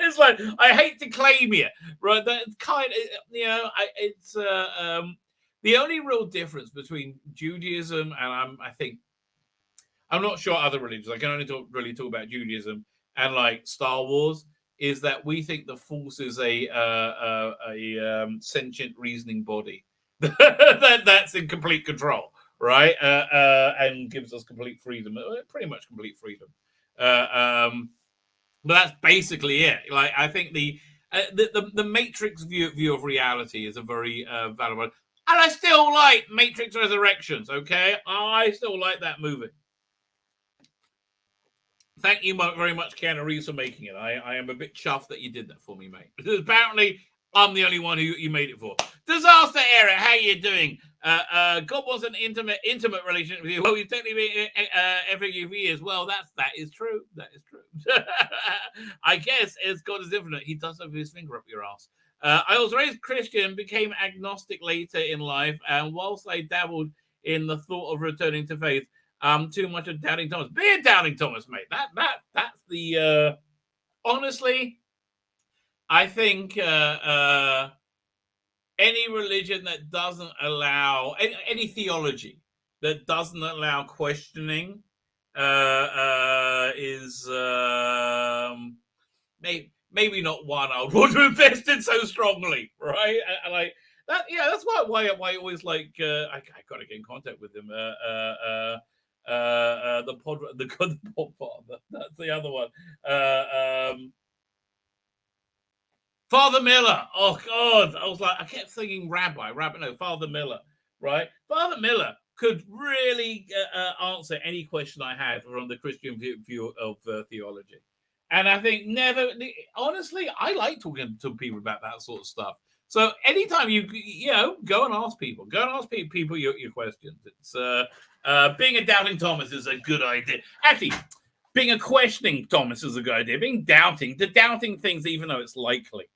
It's like, I hate to claim you, right? That's kind of, it's the only real difference between Judaism and I'm not sure other religions. I can only really talk about Judaism and like Star Wars. Is that we think the Force is a sentient reasoning body that's in complete control. Right, and gives us complete freedom, pretty much complete freedom. But that's basically it. Like, I think the Matrix view of reality is a very valid one, and I still like Matrix Resurrections. Okay, I still like that movie. Thank you very much, Keanu Reeves, for making it. I am a bit chuffed that you did that for me, mate. Because apparently, I'm the only one who you made it for. Disaster Eric, how you doing? God wants an intimate relationship with you. Well, you've technically been every few years. Well, that is true. That is true. I guess as God is infinite, He does have His finger up your ass. I was raised Christian, became agnostic later in life, and whilst I dabbled in the thought of returning to faith, too much of doubting Thomas. Be a doubting Thomas, mate. That's the honestly. I think any religion that doesn't allow any theology that doesn't allow questioning is maybe not one I would want to invest in so strongly, right? And like that, yeah, that's why I always like I got to get in contact with him. The Podfather. That's the other one. Father Miller. Oh God, I was like, I kept thinking Rabbi. No, Father Miller. Right, Father Miller could really answer any question I had from the Christian view of theology. And I think honestly, I like talking to people about that sort of stuff. So anytime you go and ask people, your questions. It's being a doubting Thomas is a good idea. Actually, being a questioning Thomas is a good idea. Being doubting things, even though it's likely.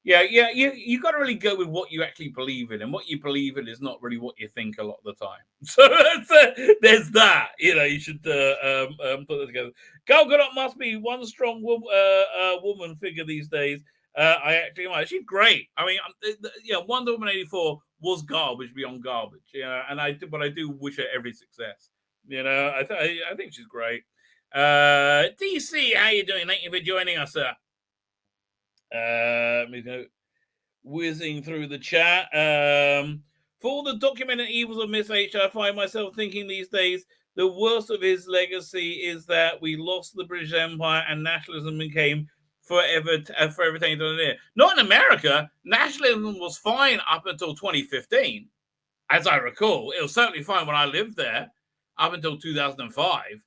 Yeah, you got to really go with what you actually believe in, and what you believe in is not really what you think a lot of the time. So there's that. You should put that together. Gal Gadot must be one strong woman figure these days. I actually like. She's great. I mean, Wonder Woman 84 was garbage beyond garbage. And I do wish her every success. I think she's great. DC, how you doing? Thank you for joining us, sir. Let me go whizzing through the chat. For all the documented evils of Miss H, I find myself thinking these days the worst of his legacy is that we lost the British Empire and nationalism became forever taken to the near. Not in America. Nationalism was fine up until 2015, as I recall. It was certainly fine when I lived there up until 2005.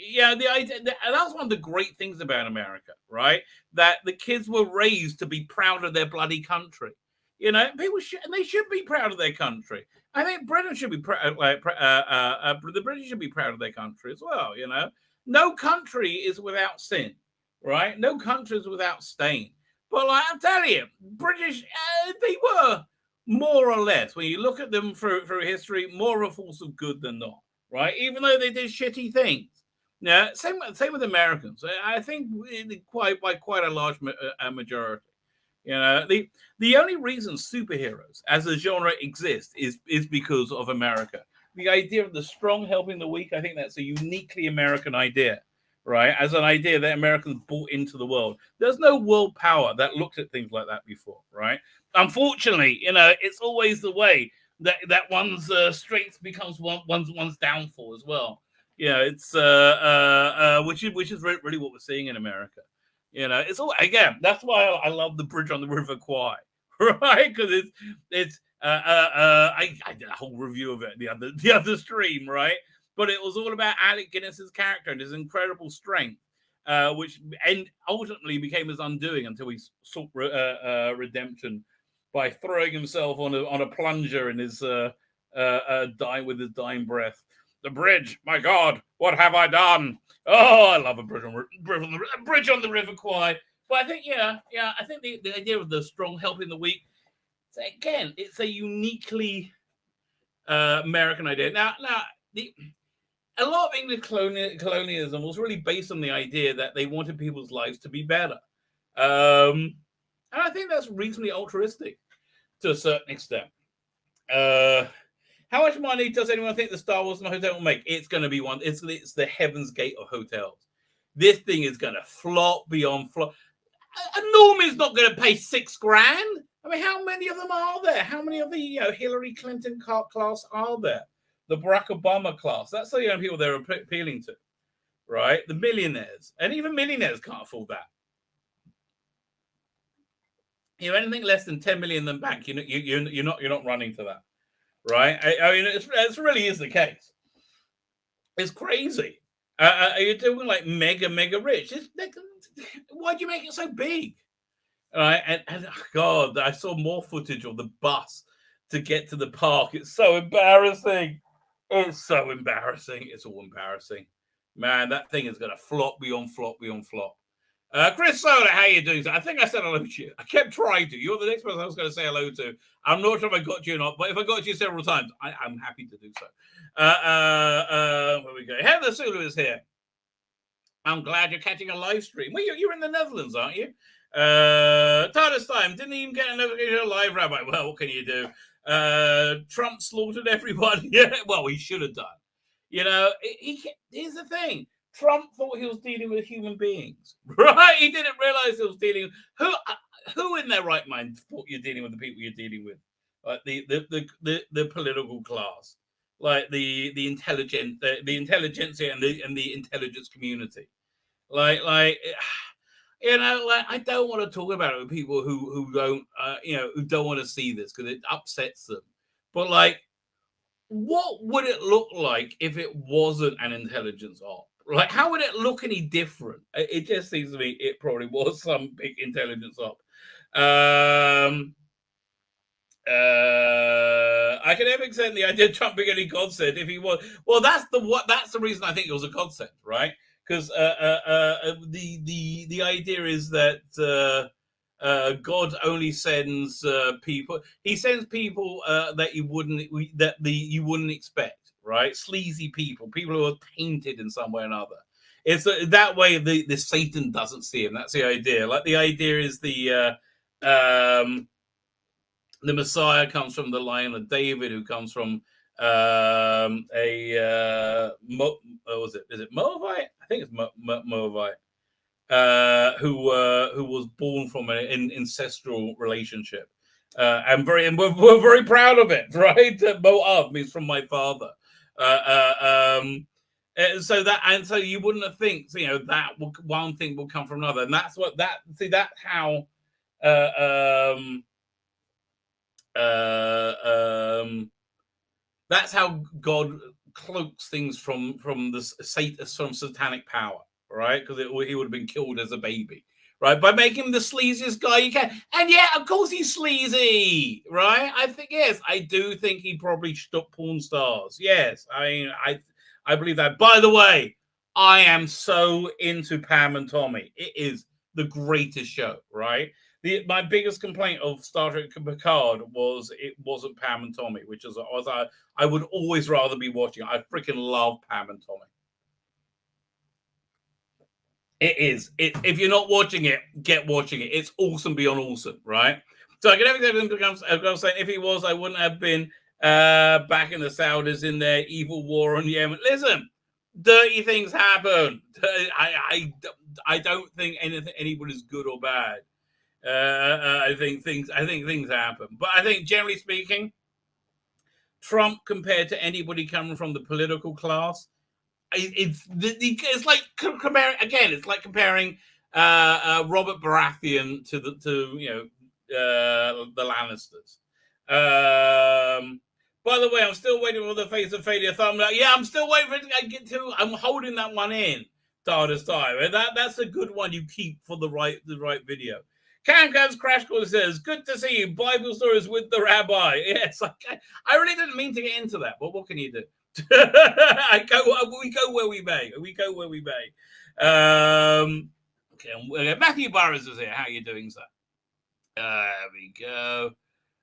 Yeah, the idea that's one of the great things about America, right? That the kids were raised to be proud of their bloody country. People should be proud of their country. I think Britain should be proud. The British should be proud of their country as well. No country is without sin, right? No country is without stain. But like I'm telling you, British, they were more or less, when you look at them through history, more a force of good than not, right? Even though they did shitty things. Yeah, same with Americans. I think by quite a large majority. You know, the only reason superheroes as a genre exist is because of America. The idea of the strong helping the weak, I think that's a uniquely American idea, right? As an idea that Americans brought into the world. There's no world power that looked at things like that before, right? Unfortunately, you know, it's always the way that one's strength becomes one's downfall as well. You know, it's which is really what we're seeing in America. You know, it's all again. That's why I love the bridge on the River Kwai, right? Because it's I did a whole review of it the other stream, right? But it was all about Alec Guinness's character and his incredible strength, which ultimately became his undoing until he sought redemption by throwing himself on a plunger in his dying with his dying breath. The bridge, my God, what have I done? Oh, I love a bridge on the River Kwai. But I think, I think the idea of the strong helping the weak, again, it's a uniquely American idea. Now, a lot of English colonialism was really based on the idea that they wanted people's lives to be better. And I think that's reasonably altruistic to a certain extent. How much money does anyone think the Star Wars hotel will make? It's going to be one. It's the Heaven's Gate of hotels. This thing is going to flop beyond flop. A Norman's not going to pay $6,000. I mean, how many of them are there? How many of the Hillary Clinton class are there? The Barack Obama class. That's the young people they're appealing to, right? The millionaires, and even millionaires can't afford that. You know, anything less than 10 million in the bank, you're not running to that. Right? I mean, it really is the case. It's crazy. You're doing like mega rich. Why'd you make it so big? And God, I saw more footage of the bus to get to the park. It's so embarrassing. It's so embarrassing. It's all embarrassing. Man, that thing is going to flop beyond flop beyond flop. Chris Soda, how you doing? I think I said hello to you. I kept trying to. You're the next person I was going to say hello to. I'm not sure if I got you or not, but if I got you several times, I'm happy to do so. Where we go? Heather Sulu is here. I'm glad you're catching a live stream. Well, you're in the Netherlands, aren't you? TARDIS time. Didn't even get a notification live, Rabbi. Well, what can you do? Trump slaughtered everyone. Yeah, well, he should have done. You know, here's the thing. Trump thought he was dealing with human beings, right? He didn't realize he was dealing with who in their right mind thought you're dealing with the people you're dealing with, like the political class, like the intelligentsia and the intelligence community, like you know, like I don't want to talk about it with people who don't who don't want to see this because it upsets them, but like, what would it look like if it wasn't an intelligence op? Like, how would it look any different? It just seems to me it probably was some big intelligence op. I can never accept the idea of Trump being any godsend if he was. Well, that's the reason I think it was a godsend, right? Because the idea is that God only sends people. He sends people that you wouldn't expect. Right, sleazy people who are tainted in some way or another. It's that way the Satan doesn't see him. That's the idea. Like the idea is the Messiah comes from the line of David, who comes from what was it? Is it Moabite? I think it's Moabite. Who was born from an ancestral relationship, and we're very proud of it. Right, Moab means from my father. So you wouldn't think, you know, that one thing will come from another, and that's how that's how God cloaks things from satanic power, right? Because he would have been killed as a baby, right? By making him the sleaziest guy you can. And yeah, of course he's sleazy, right? I do think he probably stopped porn stars. Yes, I mean, I believe that. By the way, I am so into Pam and Tommy. It is the greatest show, right? My biggest complaint of Star Trek Picard was it wasn't Pam and Tommy, which is I would always rather be watching. I freaking love Pam and Tommy. It is. If you're not watching it, get watching it. It's awesome beyond awesome, right? So I can everything becomes. I was saying, if he was, I wouldn't have been back in the Saudis in their evil war on Yemen. Listen, dirty things happen. I don't think anybody's good or bad. I think things happen, but I think generally speaking, Trump compared to anybody coming from the political class, it's like comparing again. It's like comparing Robert Baratheon to the Lannisters. By the way, I'm still waiting for the Face of Failure thumbnail. Yeah, I'm still waiting for it to get to. I'm holding that one in. TARDIS time, and that's a good one you keep for the right video. Camcam's Crash Course says, "Good to see you. Bible stories with the Rabbi." Yes, I really didn't mean to get into that, but what can you do? We go where we may. Okay, Matthew Burrows is here. How are you doing, sir? There we go.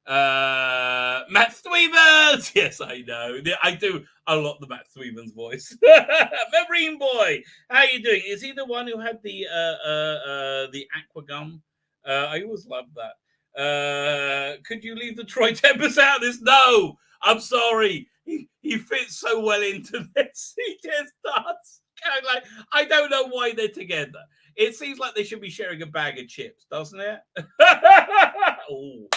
Matt Stevens. Yes, I know. I do a lot the Matt Stevens voice. Marine boy, how you doing? Is he the one who had the aqua gum? I always loved that. Could you leave the Troy Tempest out of this? No, I'm sorry. He fits so well into this. He just starts going like, I don't know why they're together. It seems like they should be sharing a bag of chips, doesn't it? Oh,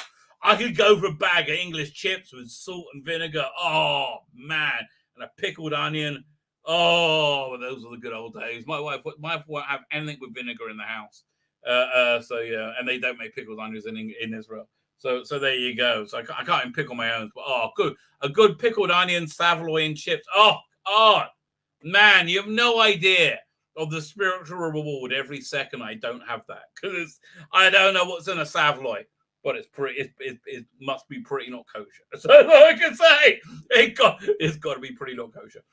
I could go for a bag of English chips with salt and vinegar. Oh, man. And a pickled onion. Oh, those are the good old days. My wife won't have anything with vinegar in the house. So, yeah, and they don't make pickled onions in Israel. So there you go. So I can't even pickle my own. But, a good pickled onion, Savoy and chips. Oh, man, you have no idea of the spiritual reward every second I don't have that, because I don't know what's in a Savoy, but it must be pretty not kosher. So I can say it's got to be pretty not kosher.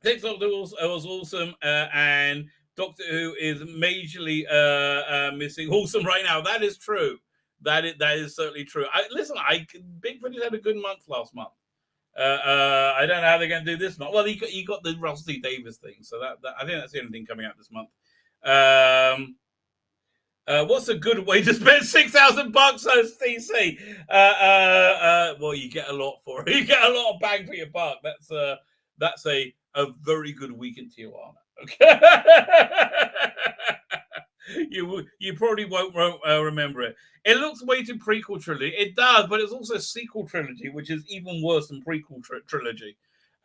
TikTok was awesome, and Doctor Who is majorly missing awesome right now. That is true. That is certainly true. Bigfoot had a good month last month. I don't know how they're going to do this month. Well, he got the Rusty Davis thing, so that I think that's the only thing coming out this month. What's a good way to spend $6,000 on TC? Well, you get a lot for it. You get a lot of bang for your buck. That's a very good week in Tijuana. Okay. You probably won't remember it. It looks way too prequel trilogy. It does, but it's also sequel trilogy, which is even worse than prequel trilogy.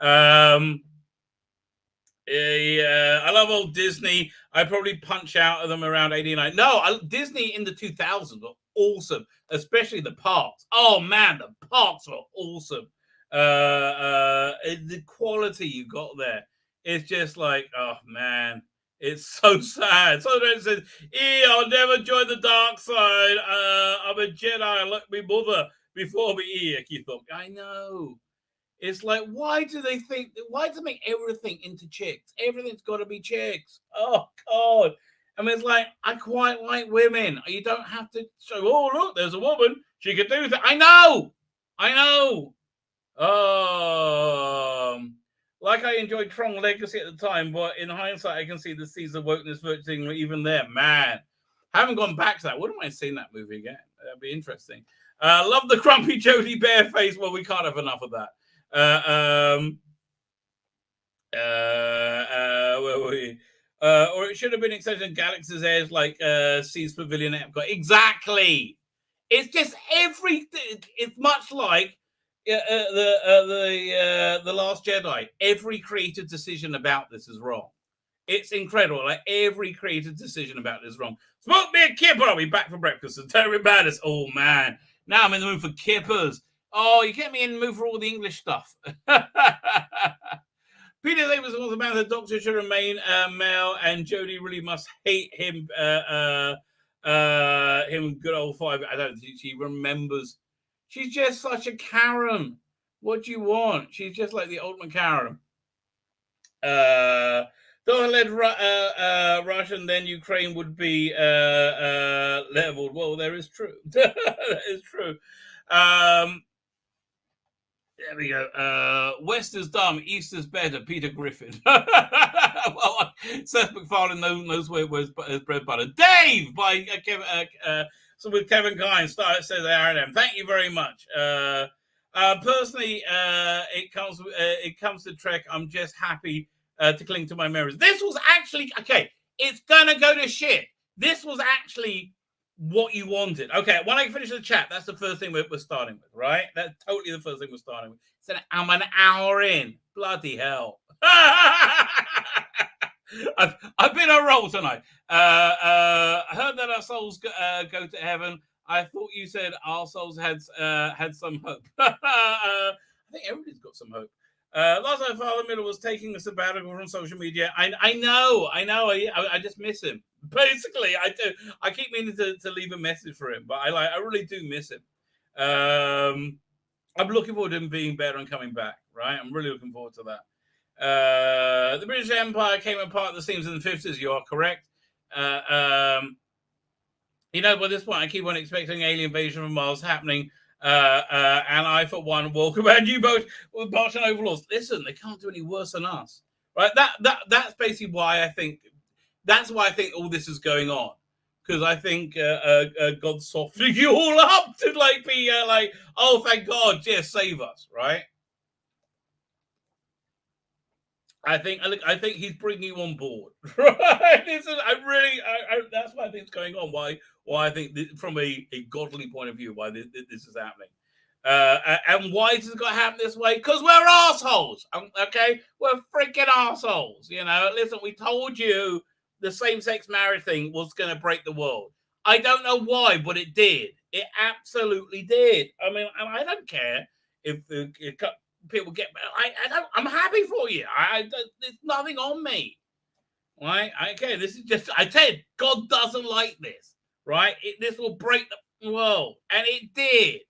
I love old Disney. I probably punch out of them around 89. No, Disney in the 2000s were awesome, especially the parks. Oh man, the parks were awesome. The quality you got there, it's just like, oh man, it's so sad. Somebody says, I'll never join the dark side. I'm a Jedi, like my mother before me. You thought, I know. It's like, why do they make everything into chicks? Everything's got to be chicks. Oh, God. I mean, it's like, I quite like women. You don't have to show, oh, look, there's a woman. She could do that. I know. Like I enjoyed Tron Legacy at the time, but in hindsight, I can see the seeds of wokeness virtually even there. Man, I haven't gone back to that. Wouldn't mind seeing that movie again. That'd be interesting. Love the grumpy Jodie Bear face. Well, we can't have enough of that. Where were we? Or it should have been extended Galaxy's Edge, like Seas Pavilion at Epcot. Exactly. It's just everything. It's much like the Last Jedi. Every creative decision about this is wrong. It's incredible. Like every creative decision about this is wrong. Smoke me a kipper. I'll be back for breakfast. And Terry Badders. Oh man, now I'm in the mood for kippers. Oh, you get me in the mood for all the English stuff. Peter Davis was the man. The Doctor should remain male, and Jodie really must hate him. Him, good old five. I don't think she remembers. She's just such a Karen. What do you want? She's just like the ultimate Karen. Dollar-led Russian, then Ukraine would be leveled. Well, there is true. That is true. There we go. West is dumb, East is better. Peter Griffin. Well, Seth MacFarlane knows where his bread butter. Dave by Kevin. So with Kevin Kine, says R&M. Thank you very much. Personally, it comes to Trek. I'm just happy to cling to my memories. This was actually okay. It's gonna go to shit. This was actually what you wanted. Okay, when I finish the chat, that's the first thing we're starting with, right? That's totally the first thing we're starting with. So I'm an hour in. Bloody hell. I've been on a roll tonight. I heard that our souls go to heaven. I thought you said our souls had some hope. I think everybody's got some hope. Last night, Father Miller was taking a sabbatical from social media. I know. I just miss him. Basically, I do. I keep meaning to leave a message for him, but I really do miss him. I'm looking forward to him being better and coming back. Right, I'm really looking forward to that. The British Empire came apart at the seams in the 50s. You are correct. By this point, I keep on expecting alien invasion from Mars happening. And I, for one, welcome our new boat with Martian overlords. Listen, they can't do any worse than us, right? That's basically why I think. That's why I think all this is going on, because I think God's softening you all up to be oh, thank God, yes, save us, right? I think he's bringing you on board, right? That's why I think it's going on. Why I think from a godly point of view, why this is happening. And why does it got to happen this way? Because we're assholes. Okay, we're freaking assholes. Listen, we told you the same-sex marriage thing was going to break the world. I don't know why, but it did. It absolutely did. I mean, I don't care if people get. I'm happy for you. There's nothing on me. Right? Okay, this is just. I tell you, God doesn't like this. Right? This will break the world, and it did.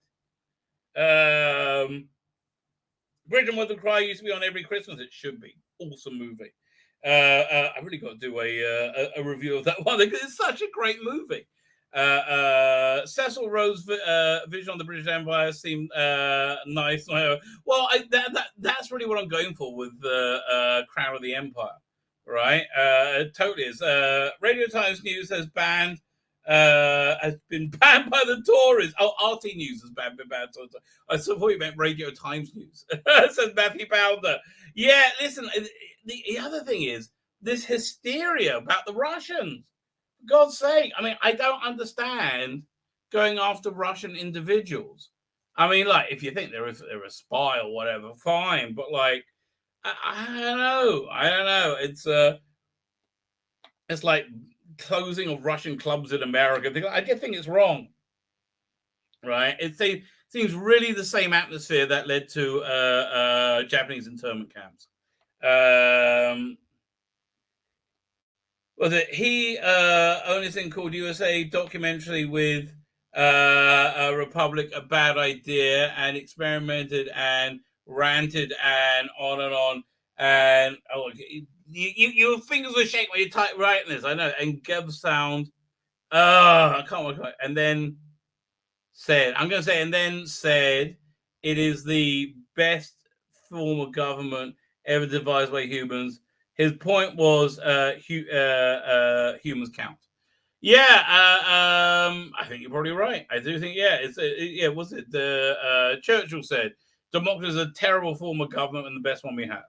Bridge and Mother Cry used to be on every Christmas. It should be. Awesome movie. I really got to do a review of that one because it's such a great movie. Cecil Rhodes' vision on the British Empire seemed nice. Well, that's really what I'm going for with Crown of the Empire, right? Totally is. Radio Times News has been banned by the Tories. Oh, RT News has been banned. I thought you meant Radio Times News. Says Matthew Bounder. Yeah, listen, the other thing is this hysteria about the Russians. For God's sake. I mean, I don't understand going after Russian individuals. I mean, if you think they're a spy or whatever, fine. But I don't know. It's like closing of Russian clubs in America. I just think it's wrong, right? It seems really the same atmosphere that led to Japanese internment camps. Was it he owned this thing called USA documentary with a Republic, a bad idea, and experimented and ranted and on and your fingers were shaking when you type writing this. I know. And Geb sound. I can't work it. And then said, I'm going to say, and then said, it is the best form of government ever devised by humans. His point was humans count. Yeah, I think you're probably right. I do think, was it Churchill said, democracy is a terrible form of government and the best one we have.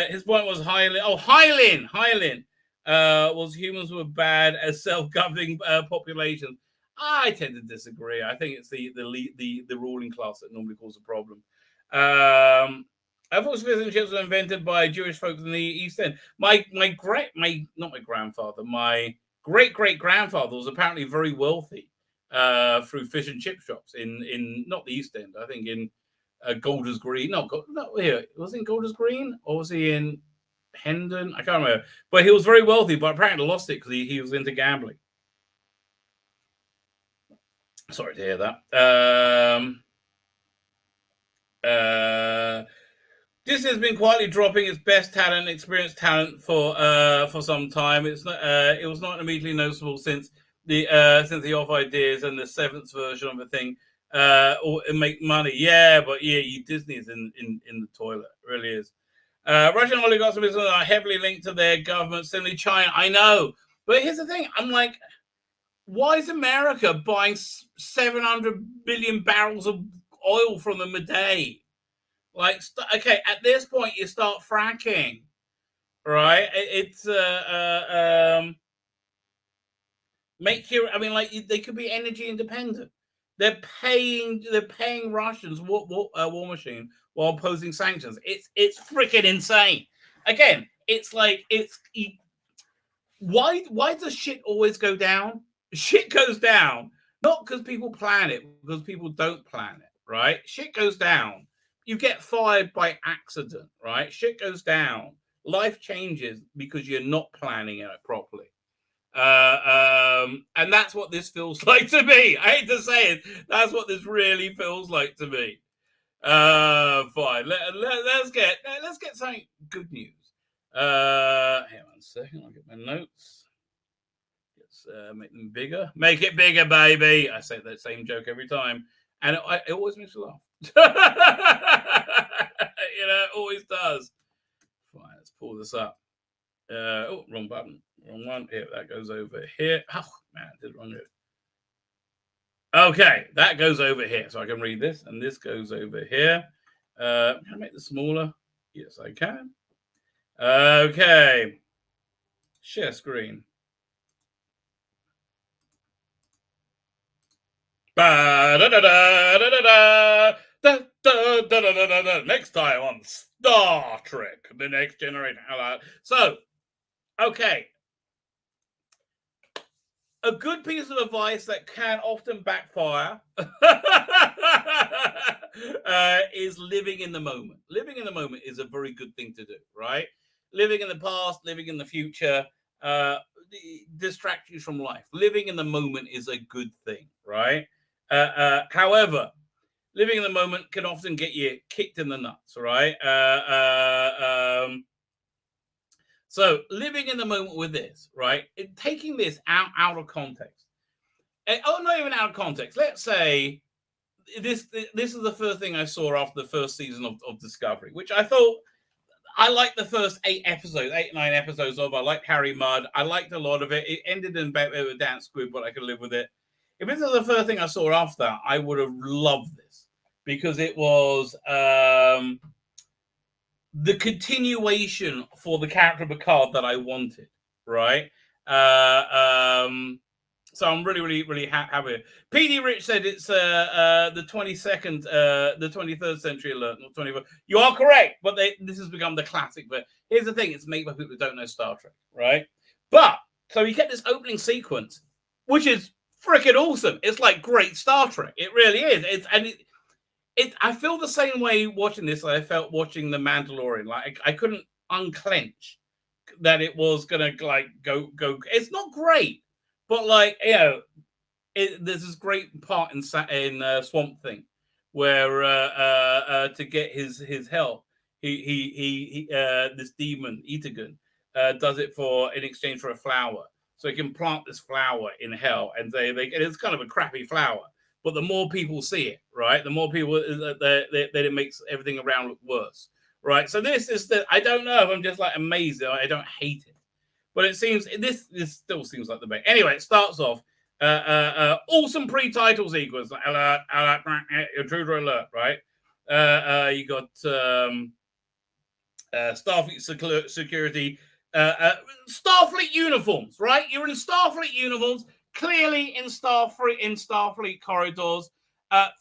His point was Hylin was humans were bad as self-governing populations. I tend to disagree. I think it's the ruling class that normally causes a problem. I thought citizenships were invented by Jewish folks in the East End. My great grandfather was apparently very wealthy through fish and chip shops in not the East End. I think in Golders Green. No, here was he in Golders Green or was he in Hendon? I can't remember. But he was very wealthy, but apparently lost it because he was into gambling. Sorry to hear that. Disney has been quietly dropping its best talent, experienced talent for some time. It's not. It was not immediately noticeable since the Off Ideas and the seventh version of the thing. Or make money, yeah, but yeah, Disney is in the toilet. It really is. Russian oligarchs are heavily linked to their government. Similarly, China. I know, but here's the thing. I'm like, why is America buying 700 billion barrels of oil from them a day? Like, okay, at this point, you start fracking, right? It's make your. I mean, like, they could be energy independent. They're paying Russians war machine while opposing sanctions. It's freaking insane. Again, it's like why does shit always go down? Shit goes down not because people plan it, because people don't plan it, right? Shit goes down. You get fired by accident, right? Shit goes down. Life changes because you're not planning it properly. And that's what this feels like to me. I hate to say it. That's what this really feels like to me. Fine. Let's get something good news. Hang on a second. I'll get my notes. Let's make them bigger. Make it bigger, baby. I say that same joke every time, and it always makes me laugh. It always does. Fine. Let's pull this up. Wrong button. Wrong one. Here, that goes over here. Oh, man, I did it wrong here. Okay, that goes over here. So I can read this, and this goes over here. Can I make this smaller? Yes, I can. Okay. Share screen. Next time on Star Trek, The Next Generation. So, okay. A good piece of advice that can often backfire is living in the moment. Living in the moment is a very good thing to do, right? Living in the past, living in the future, distracts you from life. Living in the moment is a good thing, right? However, living in the moment can often get you kicked in the nuts, right? So living in the moment with this, right? Taking this out of context. Not even out of context. Let's say this is the first thing I saw after the first season of Discovery, which I thought I liked the first 9 episodes of. I liked Harry Mudd. I liked a lot of it. It ended in a Dan Squid, but I could live with it. If this was the first thing I saw after, I would have loved this because it was the continuation for the character of Picard that I wanted, right? So I'm really happy. PD Rich said it's the 23rd century alert, not 21st. You are correct, but this has become the classic. But here's the thing: it's made by people who don't know Star Trek, right? But so you get this opening sequence, which is freaking awesome. It's like great Star Trek. It really is. I feel the same way watching this. I felt watching The Mandalorian. Like I couldn't unclench that it was gonna like go. It's not great, but like there's this great part in Swamp Thing where to get his help, he this demon Itagun does it in exchange for a flower, so he can plant this flower in hell, and it's kind of a crappy flower. But the more people see it, right, the more people that it makes everything around look worse, right? So this is I don't know if I'm just like amazed. I don't hate it, but it seems this still seems like the best. Anyway, it starts off awesome pre-title sequence. Alert, intruder alert, right? You got Starfleet security, Starfleet uniforms, right? You're in Starfleet uniforms. Clearly in Starfleet corridors,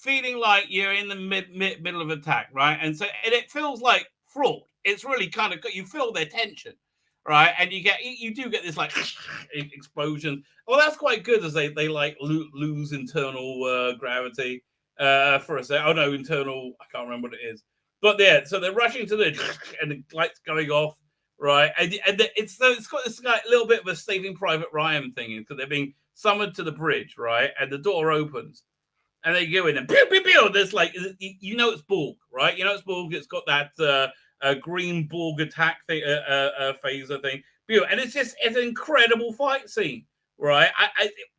feeling like you're in the middle of attack, right? And it feels like fraud. It's really kind of you feel their tension, right? And you do get this like explosion. Well, that's quite good as they like lose internal gravity for a second. Oh no, internal. I can't remember what it is. But yeah, so they're rushing to and the lights going off, right? And it's got this like little bit of a Saving Private Ryan thing because they're being summoned to the bridge, right? And the door opens, and they go in and pew pew pew. There's like it's Borg, right? It's Borg. It's got that green Borg attack thing, phaser thing. Beautiful. And it's an incredible fight scene, right?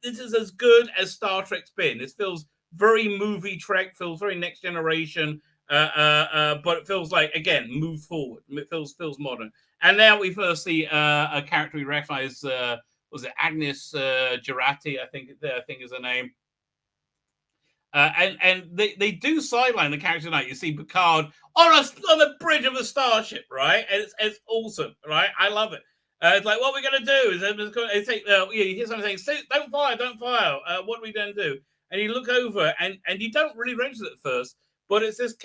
This is as good as Star Trek's been. This feels very movie Trek, feels very Next Generation, but it feels like, again, move forward. It feels modern. And now we first see a character we recognize. Was it Agnes Girati? I think is her name. And they do sideline the character tonight. You see Picard on the bridge of a starship, right? And it's awesome, right? I love it. It's like, what are we going to do? You hear something saying, don't fire. What are we going to do? And you look over, and you don't really register it at first, but it's it's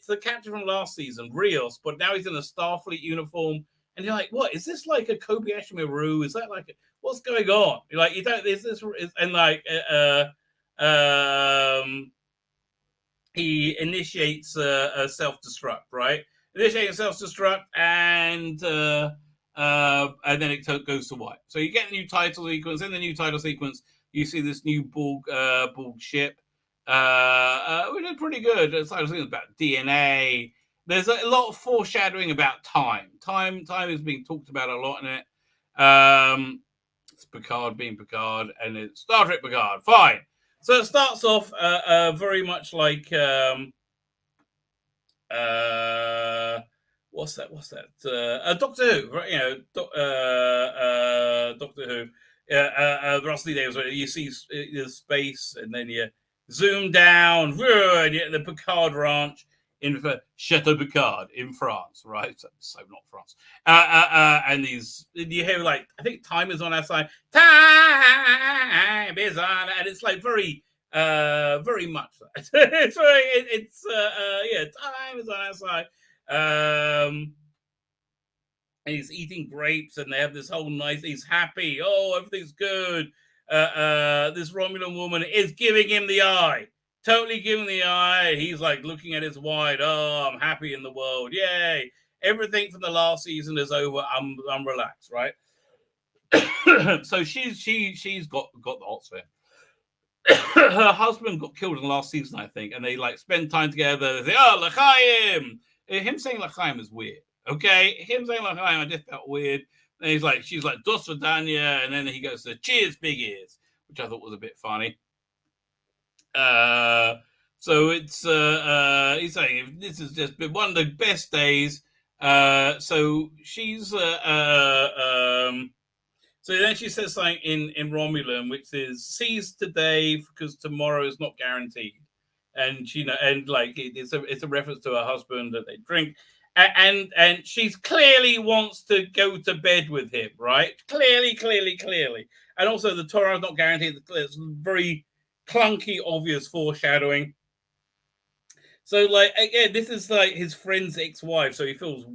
the captain from last season, Rios, but now he's in a Starfleet uniform. And you're like, what? Is this like a Kobayashi Maru? Is that like, what's going on? You're like, you don't, is this, and like, he initiates a self-destruct, right? Initiating self-destruct, and then it goes to white. So you get a new title sequence. In the new title sequence, you see this new Borg ship, which is pretty good. It's like about DNA. There's a lot of foreshadowing about time. Time is being talked about a lot in it. It's Picard being Picard, and it's Star Trek Picard. Fine. So it starts off very much like what's that? Doctor Who, right? You know, Doctor Who. Rusty Davis. You see the space, and then you zoom down, and you get the Picard Ranch in Chateau Picard in France, right? So not France. And you hear like, I think time is on our side. Time is on, and it's like very much that. Time is on our side. And he's eating grapes, and they have this whole nice. He's happy. Oh, everything's good. This Romulan woman is giving him the eye. Totally giving the eye. He's like looking at his wide. Oh, I'm happy in the world. Yay. Everything from the last season is over. I'm relaxed, right? So she's got the hots for him. Her husband got killed in the last season, I think, and they like spend time together. They say, oh, l'chaim. Him saying l'chaim is weird. Okay? Him saying l'chaim, I just felt weird. And she's like, dos vidanya, and then he goes to cheers, big ears, which I thought was a bit funny. So it's he's saying this has just been one of the best days. So she's so then she says something in Romulan, which is seize today because tomorrow is not guaranteed. And like it's a reference to her husband that they drink. And she's clearly wants to go to bed with him, right? Clearly. And also the Torah is not guaranteed. It's very clunky, obvious foreshadowing. So, like, again, this is like his friend's ex-wife, so he feels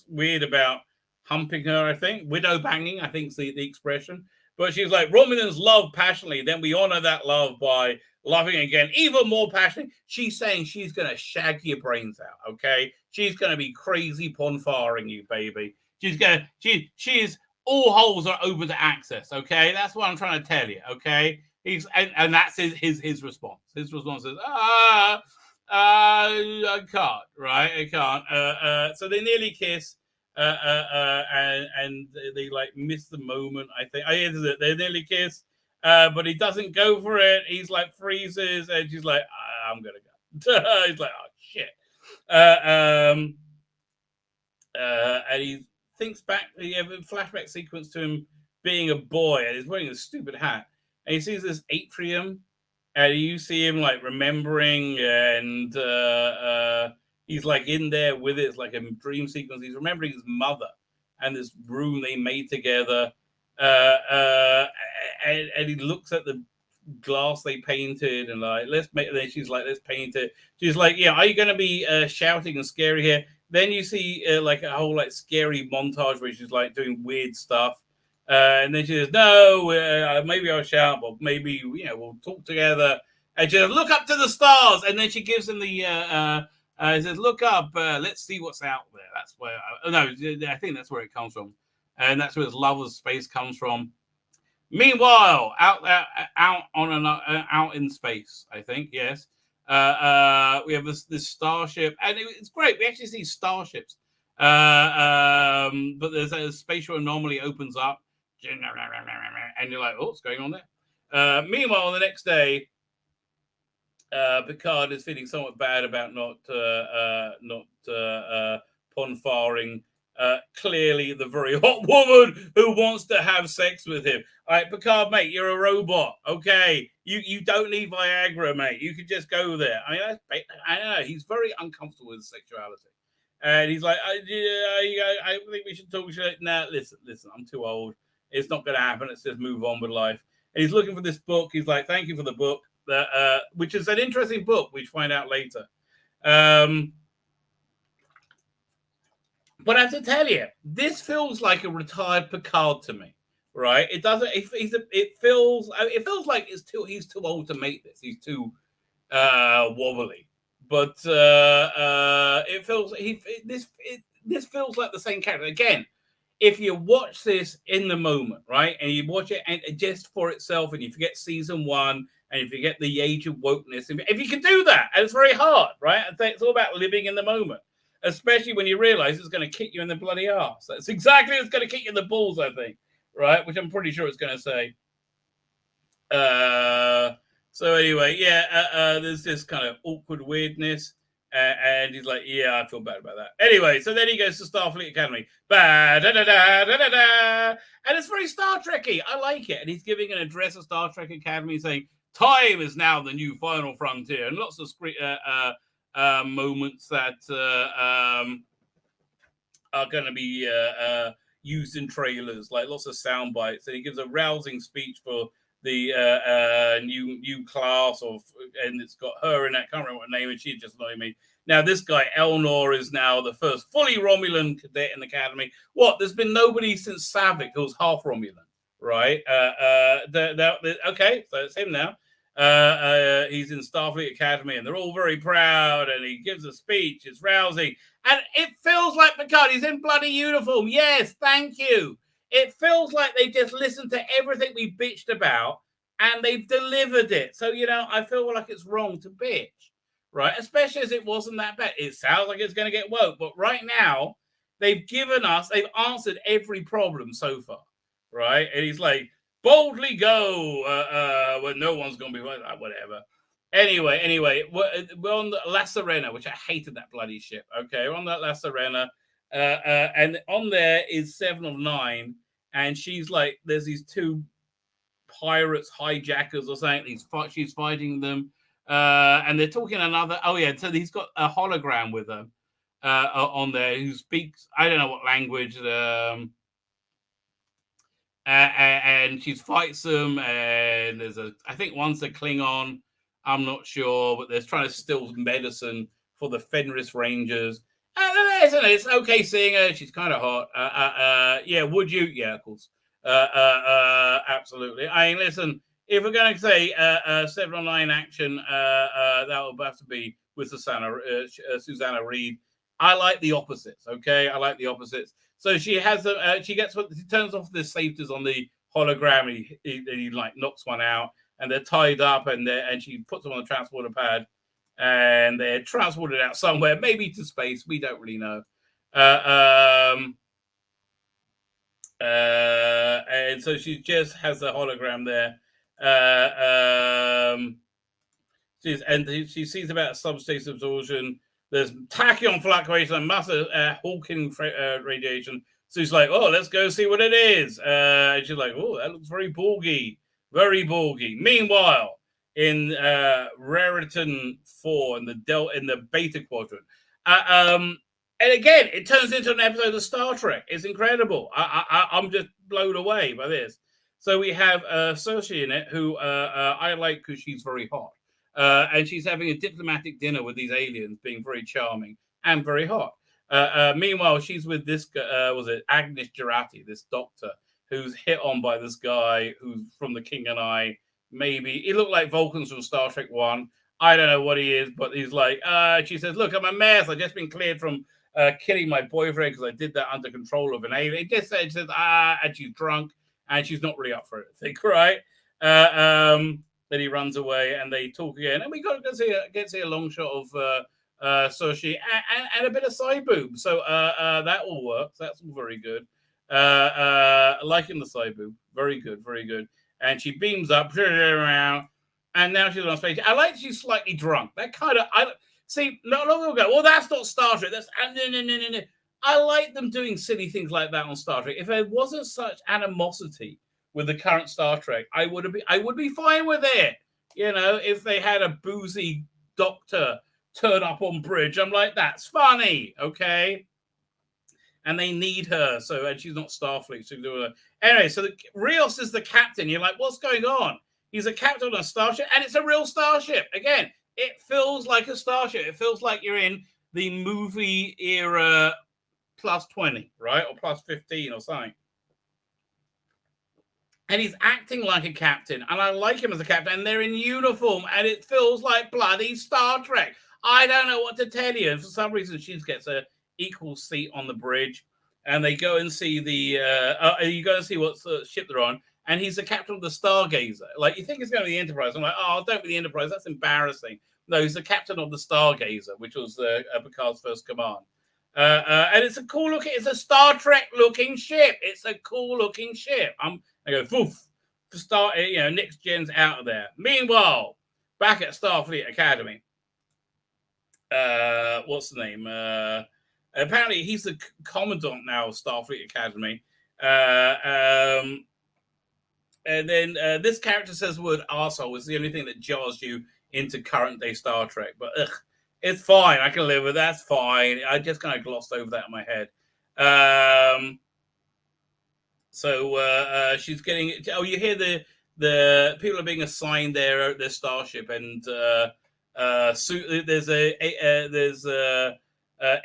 weird about humping her, I think. Widow banging, I think is the expression. But she's like, Romulans love passionately, then we honor that love by loving again, even more passionately. She's saying she's going to shag your brains out, okay? She's going to be crazy ponfaring you, baby. She is, all holes are open to access, okay? That's what I'm trying to tell you, okay? And that's his response. His response is, I can't, right? I can't. So they nearly kiss, and they like miss the moment. I think they nearly kiss, but he doesn't go for it. He's like freezes, and she's like, I'm gonna go. He's like, oh shit. And he thinks back. You have a flashback sequence to him being a boy, and he's wearing a stupid hat. And he sees this atrium, and you see him like remembering, and he's like in there with it. It's like a dream sequence. He's remembering his mother and this room they made together. And he looks at the glass they painted, and like, let's make. And then she's like, let's paint it. She's like, yeah, are you going to be shouting and scary here? Then you see like a whole like scary montage where she's like doing weird stuff. And then she says, no, maybe I'll shout, but maybe, we'll talk together. And she says, look up to the stars. And then she gives him the, says, look up, let's see what's out there. That's where, I think that's where it comes from. And that's where his love of space comes from. Meanwhile, out in space, I think, yes. We have this starship, and it's great. We actually see starships. But there's a spatial anomaly opens up, and you're like, oh, what's going on there? Meanwhile, the next day, Picard is feeling somewhat bad about not pon-farring clearly the very hot woman who wants to have sex with him. All right, Picard, mate, you're a robot. Okay, you don't need Viagra, mate. You could just go there. I mean, I know he's very uncomfortable with sexuality, and he's like, I think we should talk. Nah, listen, I'm too old. It's not going to happen. Let's just move on with life. And he's looking for this book. He's like, thank you for the book. Which is an interesting book, which find out later. But I have to tell you, this feels like a retired Picard to me, right? It doesn't. It feels like he's too old to make this. He's too wobbly. But it feels this feels like the same character again. If you watch this in the moment, right, and you watch it and just for itself, and you forget season 1. And if you get the age of wokeness, if you can do that, and it's very hard, right? I think it's all about living in the moment, especially when you realize it's going to kick you in the bloody arse. That's exactly what's going to kick you in the balls, I think, right? Which I'm pretty sure it's going to say. So anyway, there's this kind of awkward weirdness. And he's like, yeah, I feel bad about that. Anyway, so then he goes to Starfleet Academy. And it's very Star Trekky. I like it. And he's giving an address at Star Trek Academy saying, time is now the new final frontier. And lots of moments that are going to be used in trailers, like lots of sound bites. And he gives a rousing speech for the new class and it's got her in that. I can't remember what her name is. She just annoyed me. Now this guy Elnor is now the first fully Romulan cadet in the academy. What? There's been nobody since Savick who was half Romulan, right? Okay, so it's him now. He's in Starfleet Academy, and they're all very proud. And he gives a speech. It's rousing, and it feels like Picard. He's in bloody uniform. Yes, thank you. It feels like they just listened to everything we bitched about and they've delivered it. So, I feel like it's wrong to bitch, right? Especially as it wasn't that bad. It sounds like it's going to get woke, but right now they've answered every problem so far, right? And he's like, boldly go when no one's going to be like, whatever. Anyway, we're on the La Serena, which I hated that bloody ship. Okay, we're on that La Serena. And on there is 7 of 9, and she's like, there's these 2 pirates, hijackers or something. She's fighting them, and they're talking another. Oh yeah, so he's got a hologram with them on there who speaks. I don't know what language. And she fights them, and I think one's a Klingon. I'm not sure, but they're trying to steal medicine for the Fenris Rangers. It's okay seeing her. She's kind of hot. Yeah, would you? Yeah, of course. Absolutely. I mean, listen, if we're going to say 7 or 9 action, that will have to be with Susanna Reid. I like the opposites. Okay, I like the opposites. So she has she turns off the safeties on the hologram. And he like knocks one out, and they're tied up, and she puts them on the transporter pad. And they're transported out somewhere, maybe to space. We don't really know. And so she just has the hologram there. She sees about subspace absorption. There's tachyon fluctuation and massive Hawking radiation. So she's like, oh, let's go see what it is. And she's like, oh, that looks very Borgy. Very Borgy. Meanwhile, in Raritan 4 in the Beta Quadrant. And again, it turns into an episode of Star Trek. It's incredible. I'm just blown away by this. So we have Cersei in it, who I like because she's very hot. And she's having a diplomatic dinner with these aliens, being very charming and very hot. Meanwhile, she's with this Agnes Girardi, this doctor, who's hit on by this guy who's from The King and I. Maybe he looked like Vulcans from Star Trek 1. I don't know what he is, but he's like, she says, look, I'm a mess. I've just been cleared from killing my boyfriend because I did that under control of an alien. She says, and she's drunk and she's not really up for it, I think, right? Then he runs away and they talk again. And we got to see a long shot of So she and a bit of side boob. So that all works. That's all very good. Liking the side boob. Very good, very good. And she beams up, and now she's on stage. I like she's slightly drunk. That kind of see. Not long ago. Well, that's not Star Trek. That's no. I like them doing silly things like that on Star Trek. If there wasn't such animosity with the current Star Trek, I would be fine with it. You know, if they had a boozy doctor turn up on bridge, I'm like, that's funny, okay? And they need her, and she's not Starfleet. So anyway, so Rios is the captain. You're like, what's going on? He's a captain on a starship, and it's a real starship. Again, it feels like a starship. It feels like you're in the movie era plus 20, right? Or plus 15 or something. And he's acting like a captain, and I like him as a captain, and they're in uniform, and it feels like bloody Star Trek. I don't know what to tell you. And for some reason, she gets a equal seat on the bridge, and they go and see you go and see what ship they're on, and he's the captain of the Stargazer. Like, you think it's going to be the Enterprise. I'm like, oh, don't be the Enterprise. That's embarrassing. No, he's the captain of the Stargazer, which was Picard's first command. And it's a cool looking, it's a Star Trek looking ship. It's a cool looking ship. I go, poof, to start, next gen's out of there. Meanwhile, back at Starfleet Academy, what's the name? Apparently, he's the commandant now of Starfleet Academy. And then this character says the word arsehole is the only thing that jars you into current day Star Trek. But it's fine. I can live with that. That's fine. I just kind of glossed over that in my head. So she's getting. Oh, you hear the people are being assigned their starship, and there's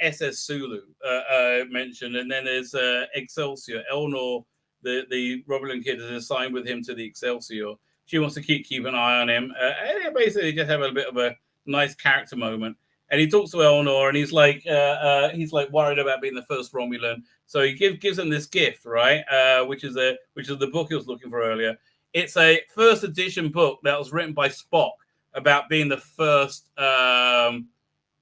SS Sulu mentioned, and then there's Excelsior. Elnor, the Romulan kid, is assigned with him to the Excelsior. She wants to keep an eye on him, and they basically just have a bit of a nice character moment. And he talks to Elnor, and he's like worried about being the first Romulan. So he gives him this gift, right? Which is the book he was looking for earlier. It's a first edition book that was written by Spock about being the first Vulcan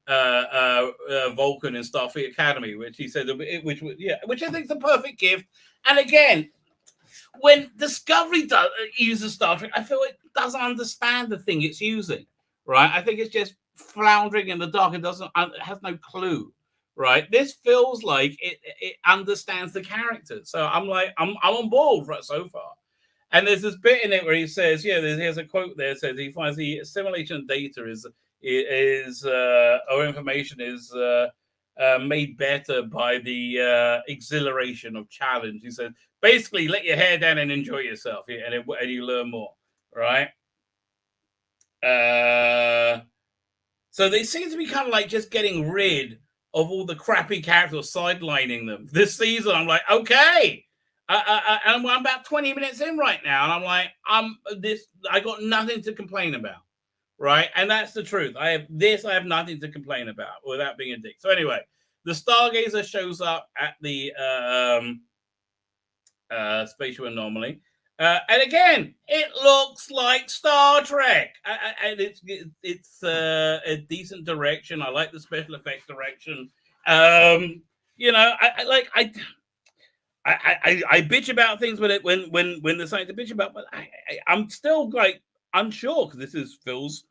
in Starfleet Academy, which he said, which I think is the perfect gift. And again, when Discovery uses Star Trek, I feel it doesn't understand the thing it's using, right? I think it's just floundering in the dark. It has no clue, right? This feels like it understands the character. So I'm on board right so far. And there's this bit in it where he says, there's a quote there that says he finds the assimilation data or information is made better by the exhilaration of challenge. He said, basically, let your hair down and enjoy yourself, and you learn more, right? So they seem to be kind of like just getting rid of all the crappy characters, sidelining them. This season, I'm like, okay. I'm about 20 minutes in right now, and I'm like, I got nothing to complain about, right? And that's the truth. I have nothing to complain about without being a dick. So anyway, the Stargazer shows up at the spatial anomaly. And again, it looks like Star Trek, and it's a decent direction. I like the special effects direction. I bitch about things when there's something to bitch about, but I'm still like unsure because this feels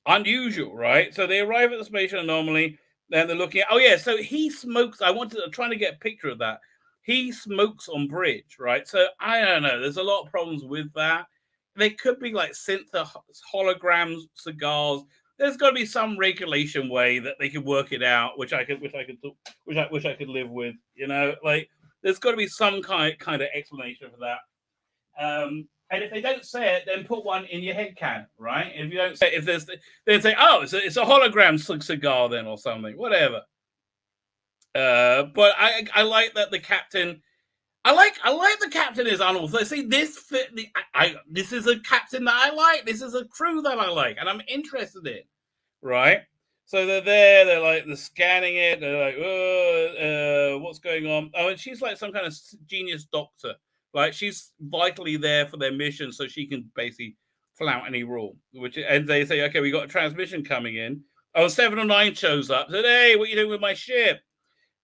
unusual, right? So they arrive at the spatial anomaly, and they're looking at. So he smokes. I'm trying to get a picture of that. He smokes on bridge, right? So I don't know. There's a lot of problems with that. They could be like synth holograms, cigars. There's got to be some regulation way that they could work it out, which I could live with. There's got to be some kind of explanation for that. And if they don't say it, then put one in your head can, right? If you don't say it, then say, oh, it's a hologram cigar then or something, whatever. But I like that the captain. I like the captain is unauthorized. See, this is a captain that I like. This is a crew that I like, and I'm interested in. Right. So they're there. They're scanning it. They're like, what's going on? Oh, and she's like some kind of genius doctor. Like, she's vitally there for their mission, so she can basically flout any rule. And they say, okay, we got a transmission coming in. Oh, 709 shows up. Said, hey, what are you doing with my ship?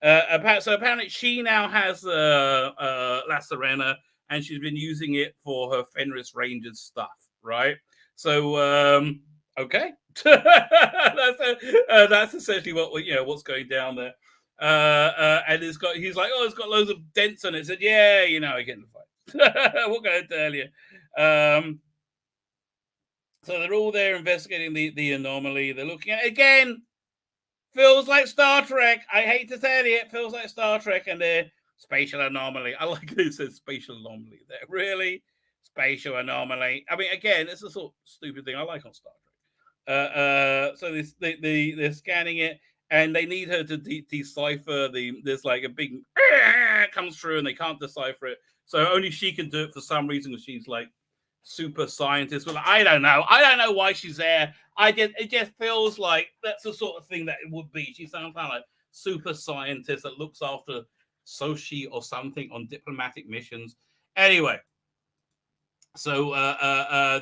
So apparently she now has La Serena, and she's been using it for her Fenris Rangers stuff, right? So okay, that's essentially what's going down there. And he's like, oh, it's got loads of dents on it. I said, yeah, I get in the fight. What can I tell you? So they're all there investigating the anomaly. They're looking at it again. Feels like Star Trek. I hate to tell you, it feels like Star Trek and the spatial anomaly. I like it says spatial anomaly there. Really? Spatial anomaly. I mean, again, it's a sort of stupid thing I like on Star Trek. So they're scanning it, and they need her to decipher there's like a big comes through, and they can't decipher it. So only she can do it for some reason, because she's like super scientist. Well, I don't know why she's there. It just feels like that's the sort of thing that it would be. She sounds kind of like super scientist that looks after Sochi or something on diplomatic missions. Anyway, so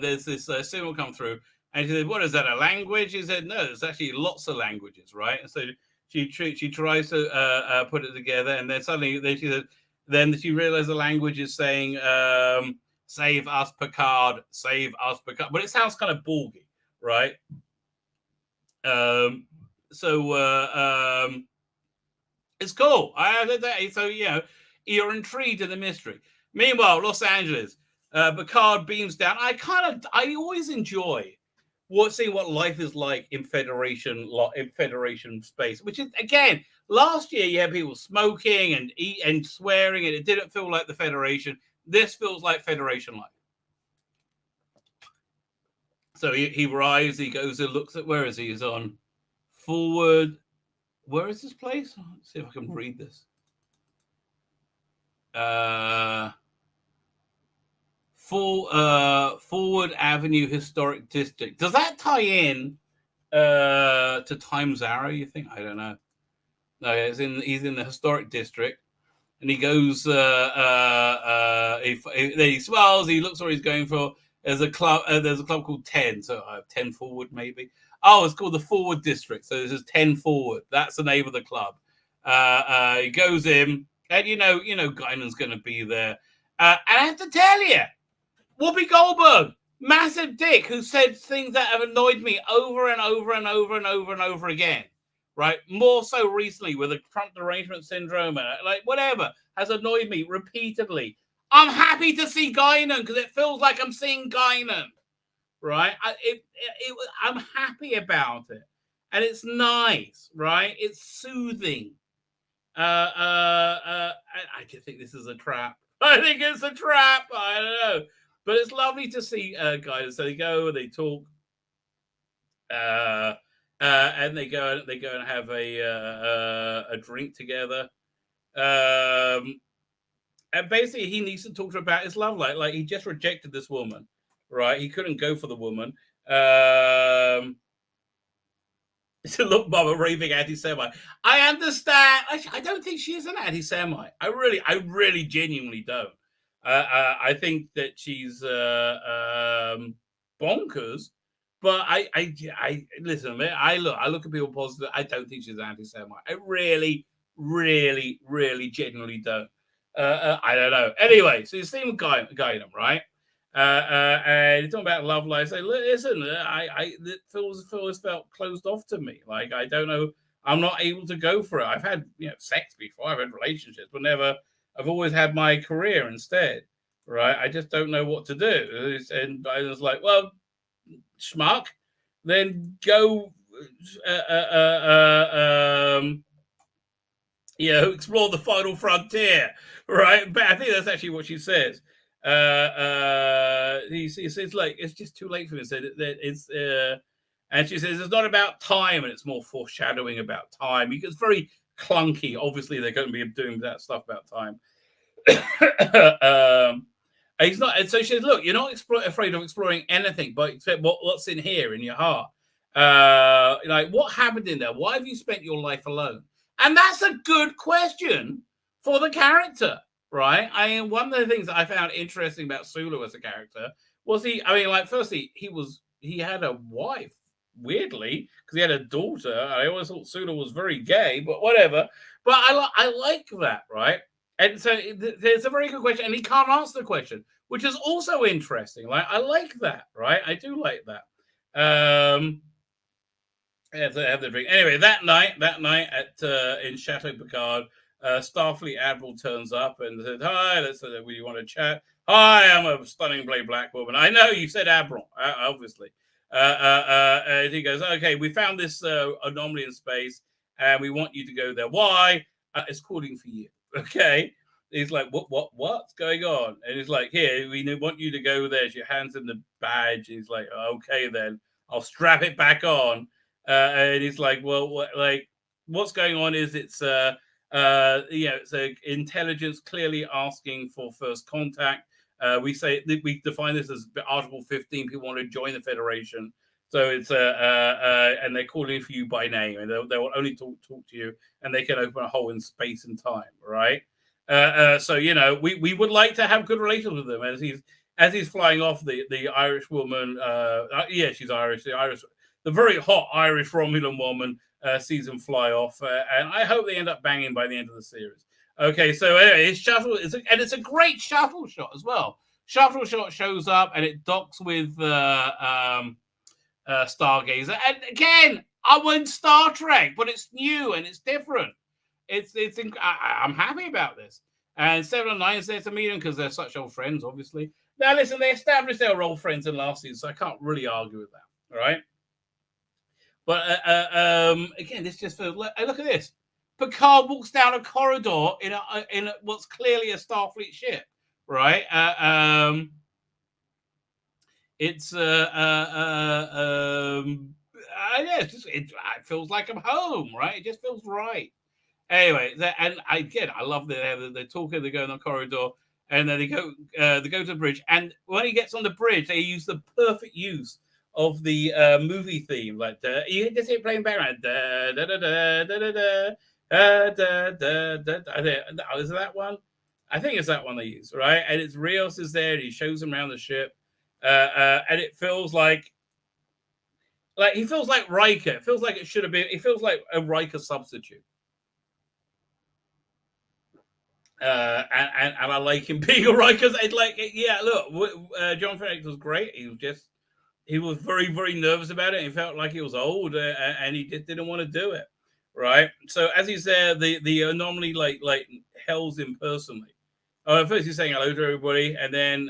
there's this signal come through, and she said, what is that, a language? He said, no, there's actually lots of languages, right? And so she tries to put it together, and then suddenly then she realized the language is saying save us, Picard, save us, Picard. But it sounds kind of Borgy, right? It's cool. So, you're intrigued in the mystery. Meanwhile, Los Angeles, Picard beams down. I always enjoy seeing what life is like in Federation space, which is, again, last year you had people smoking and and swearing, and it didn't feel like the Federation. This feels like Federation life. So he arrives, he goes and looks at, where is he? He's on forward. Where is this place? Let's see if I can read this. Forward Avenue Historic District. Does that tie in to Times Arrow, you think? I don't know. No, he's in the historic district. And he goes, he smiles, he looks where he's going for. There's a club called 10, so 10 Forward maybe. Oh, it's called the Forward District. So this is 10 Forward. That's the name of the club. He goes in, and Guinan's going to be there. And I have to tell you, Whoopi Goldberg, massive dick, who said things that have annoyed me over and over and over and over and over again. Right, more so recently with the Trump derangement syndrome, like whatever has annoyed me repeatedly. I'm happy to see Guinan because it feels like I'm seeing Guinan, right? I'm happy about it, and it's nice, right? It's soothing. I just think this is a trap. I think it's a trap. I don't know, but it's lovely to see Guinan. So they go, they talk. And they go and have a drink together. And basically he needs to talk to her about his love life. Like, he just rejected this woman, right? He couldn't go for the woman. Look, Mom, a raving anti-Semite. I understand. I don't think she is an anti-Semite. I really genuinely don't. I think that she's bonkers. But I listen, man. I look at people positive. I don't think she's anti-Semite. I really genuinely don't. I don't know. Anyway, so you see him guiding him, right? And he's talking about love life. Say, listen, it feels felt closed off to me. Like, I don't know. I'm not able to go for it. I've had sex before. I've had relationships, but never. I've always had my career instead, right? I just don't know what to do. And I was like, well, schmuck, then go explore the final frontier, right? But I think that's actually what she says. He says, like, it's just too late for me. So it's and she says it's not about time, and it's more foreshadowing about time. It's very clunky. Obviously they're going to be doing that stuff about time. He's not, and so she says, look, you're not afraid of exploring anything, but except what's in here in your heart. Like, what happened in there? Why have you spent your life alone? And that's a good question for the character, right? I mean, one of the things that I found interesting about Sulu as a character was firstly, he had a wife weirdly, because he had a daughter. I always thought Sula was very gay, but whatever. But I like that, right? And so there's a very good question, and he can't answer the question, which is also interesting. Like, I like that, right? I do like that. Have the drink. Anyway, that night at in Chateau Picard, Starfleet Admiral turns up and says, "Hi, we want to chat. Hi, I'm a stunningly black woman. I know you said Admiral, obviously." And he goes, "Okay, we found this anomaly in space, and we want you to go there. Why? It's calling for you." Okay. He's like, what's going on? And he's like, "Here, we want you to go there." Your hands in the badge. He's like, "Okay, then I'll strap it back on." And he's like, "Well, what's going on is it's it's a intelligence clearly asking for first contact. We define this as Article 15. People want to join the Federation, so it's and they're calling for you by name, and they will only talk to you, and they can open a hole in space and time, right? So we would like to have good relations with them." As he's flying off, the Irish woman, she's Irish, the very hot Irish Romulan woman sees him fly off, and I hope they end up banging by the end of the series. Okay, so anyway, his shuttle it's a great shuttle shot as well. Shuttle shot shows up and it docks with Stargazer, and again, I went Star Trek, but it's new and it's different. I'm happy about this. And 7 and 9 is there to meet them because they're such old friends, obviously. Now, listen, they established they were old friends in last season, so I can't really argue with that. All right. But again, this just feels. Look at this. Picard walks down a corridor in what's clearly a Starfleet ship, right? It feels like I'm home, right? It just feels right. Anyway, I love that they're talking, they go in the corridor, and then they go to the bridge. And when he gets on the bridge, they use the perfect use of the movie theme, like you just hear it playing background. Da, da, da, da, da, da, da, da, da, da. Is that one? I think it's that one they use, right? And it's Rios is there, and he shows them around the ship, and it feels like he feels like Riker. It feels like it should have been. It feels like a Riker substitute. And I like him being a Riker. Look, John Frederick was great. He was very, very nervous about it. He felt like he was old, and he just didn't want to do it, right? So as he's there, the anomaly like hails him personally. First he's saying hello to everybody, and then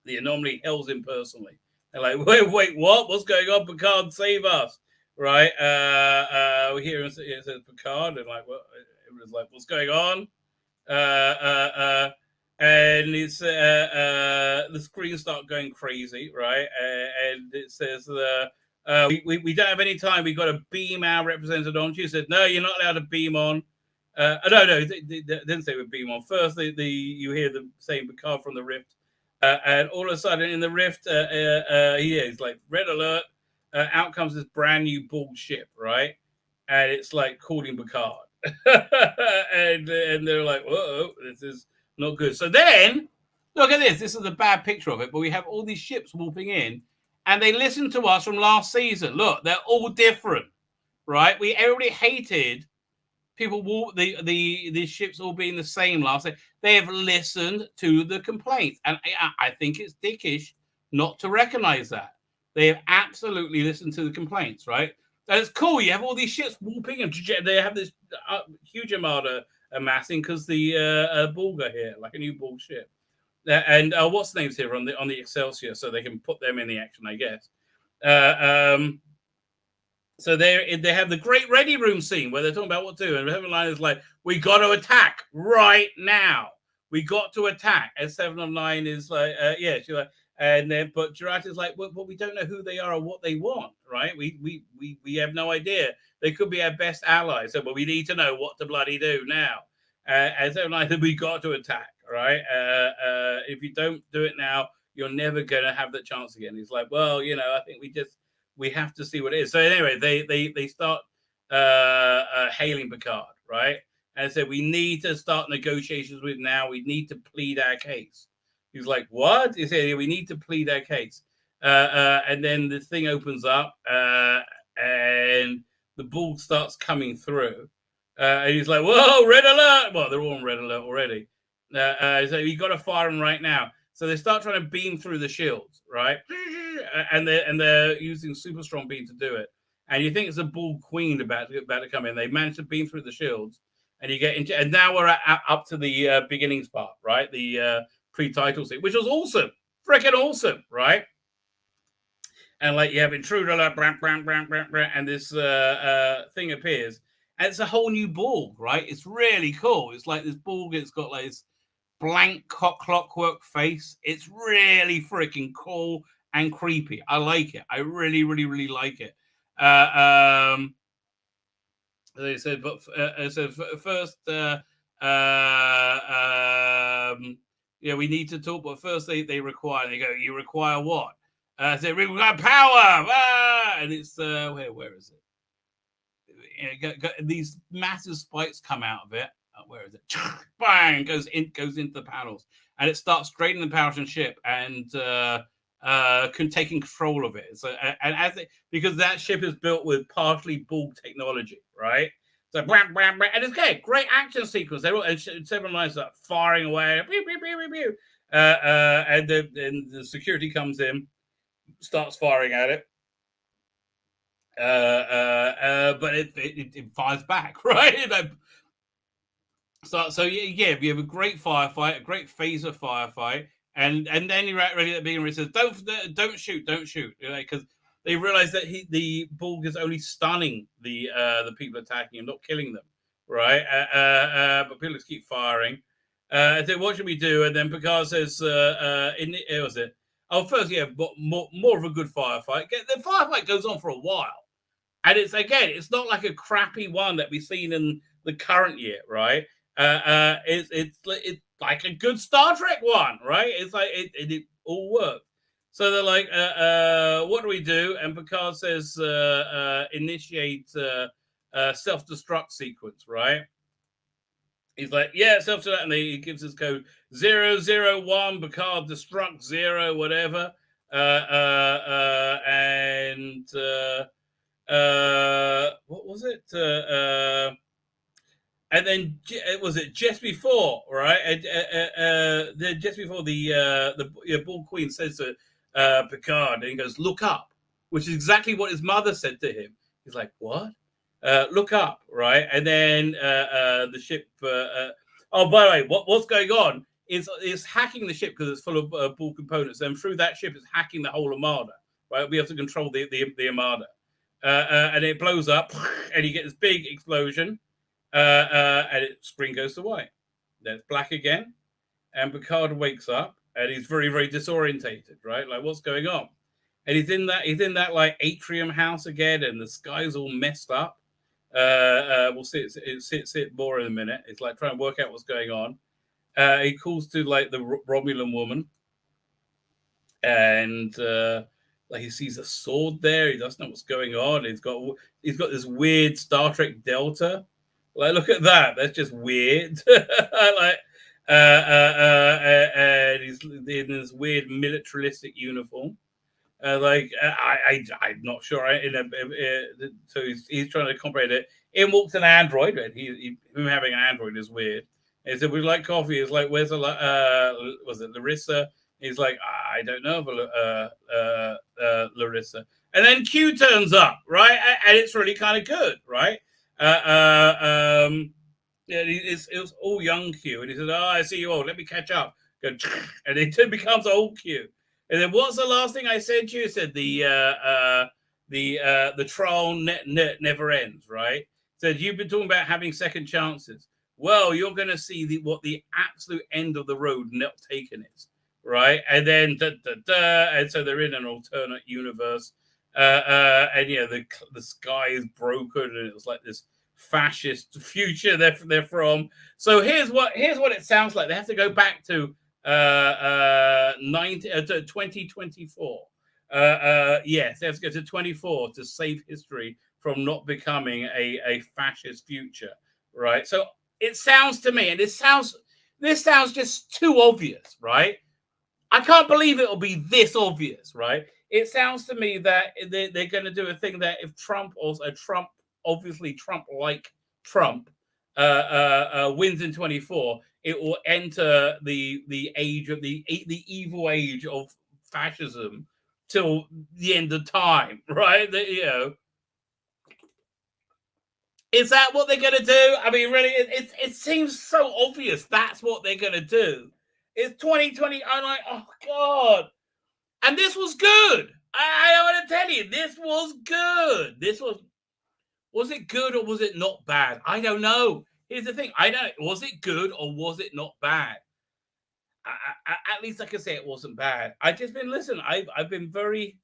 the anomaly hails him personally. They're like, wait, what? What's going on? Picard, save us, right? We hear him say, it says Picard, and like, what? It was like, what's going on? And it's the screens start going crazy, right? And it says we don't have any time. We've got to beam our representative on. She said, "No, you're not allowed to beam on." No, they didn't say we beam on. First, you hear them saying Picard from the rift, and all of a sudden in the rift, it's like red alert. Out comes this brand new bullship, right? And it's like calling Picard, and they're like, "Whoa, this is not good." So then, look at this. This is a bad picture of it, but we have all these ships warping in, and they listen to us from last season. Look, they're all different, right? Everybody hated people the ships all being the same last season. They have listened to the complaints, and I think it's dickish not to recognize that. They have absolutely listened to the complaints, right? And it's cool. You have all these ships warping, and they have this huge armada amassing because the Borg are here, like a new Borg ship. And what's the name's here on the Excelsior, so they can put them in the action, I guess. So they have the great ready room scene where they're talking about what to do, and Heaven Line is like, "We got to attack right now. We got to attack." And 7 of 9 is like, she's like, and then but Gerard is like, well, we don't know who they are or what they want, right? We have no idea. They could be our best allies, so but we need to know what to bloody do now. And 7 of 9, we got to attack, right? If you don't do it now, you're never gonna have the chance again. He's like, well, I think we have to see what it is. So anyway, they start hailing Picard, right? And said, we need to start negotiations with now. We need to plead our case. He's like, what? He said, we need to plead our case. And then the thing opens up, and the ball starts coming through. And he's like, "Whoa, red alert!" Well, they're all on red alert already. So you got to fire them right now. So they start trying to beam through the shields, right? And they're using super strong beam to do it. And you think it's a bull queen about to come in. They manage to beam through the shields, and you get into. And now we're up to the beginnings part, right? The pre-title scene, which was awesome, freaking awesome, right? And like you have intruder alert, and this thing appears, and it's a whole new Borg, right? It's really cool. It's like this Borg. It's got like this blank clockwork face. It's really freaking cool and creepy. I like it. I really, really, really like it. They said, but so first, we need to talk. But first, they require. They go, you require what? So we got power, and it's where is it? These massive spikes come out of it. Where is it? Bang! Goes into the panels, and it starts straightening the Palestinian ship and taking control of it. So because that ship is built with partially Borg technology, right? So and it's great action sequence. They're all several lines up firing away, pew, pew, pew, pew, pew. And the security comes in, starts firing at it, but it fires back, right? So yeah, we have a great firefight, a great phaser firefight, and then you're ready at the beginning where it says, "Don't shoot," because they realize that the Borg is only stunning the people attacking him, not killing them, right? But people just keep firing. So what should we do? And then Picard says, was it? Oh, first, yeah, more of a good firefight. The firefight goes on for a while. And it's not like a crappy one that we've seen in the current year, right? It's like a good Star Trek one, right? It's like it all works. So they're like, what do we do? And Picard says, initiate self-destruct sequence, right? He's like, yeah, self-destruct, and he gives his code 001, Picard destruct 0, whatever. And what was it? And then was it just before, right? Just before the Borg Queen says to Picard, and he goes, "Look up," which is exactly what his mother said to him. He's like, "What? Look up," right? And then the ship. Oh, by the way, what's going on is hacking the ship because it's full of Borg components, and through that ship, it's hacking the whole armada. Right? We have to control the armada, and it blows up, and you get this big explosion. And its screen goes to white. Then it's black again, and Picard wakes up, and he's very, very disorientated, right? Like, what's going on? And he's in that like atrium house again, and the sky's all messed up. We'll see it more in a minute. It's like trying to work out what's going on. He calls to like the Romulan woman, and like he sees a sword there. He doesn't know what's going on. He's got this weird Star Trek Delta. Like, look at that. That's just weird. Like, and he's in this weird militaristic uniform. I'm not sure. So he's trying to comprehend it. In walks an android. And him having an android is weird. And he said, "Would you like coffee?" He's like, "Where's was it Larissa?" He's like, "I don't know, Larissa." And then Q turns up, right? And it's really kind of good, right? It was all young Q, and he said, "Oh, I see you all. Let me catch up." And it becomes old Q. And then, what's the last thing I said to you? I said the trial never ends, right? Said you've been talking about having second chances. Well, you're going to see what the absolute end of the road not taken is, right? And then and so they're in an alternate universe. And the sky is broken, and it was like this fascist future they're from. So here's what it sounds like. They have to go back to 2024. Yes, they have to go to 24 to save history from not becoming a fascist future, right? So it sounds to me, and this sounds just too obvious, right? I can't believe it'll be this obvious, right? It sounds to me that they're going to do a thing that if Trump or Trump, obviously Trump-like Trump, wins in 24, it will enter the age of the evil age of fascism till the end of time, right? Is that what they're going to do? I mean, really, it seems so obvious that's what they're going to do. It's 2020. I'm like, oh, God. And this was good. I want to tell you, this was good. Was it good or was it not bad? I don't know. Here's the thing. Was it good or was it not bad? At least I can say it wasn't bad. I've been very,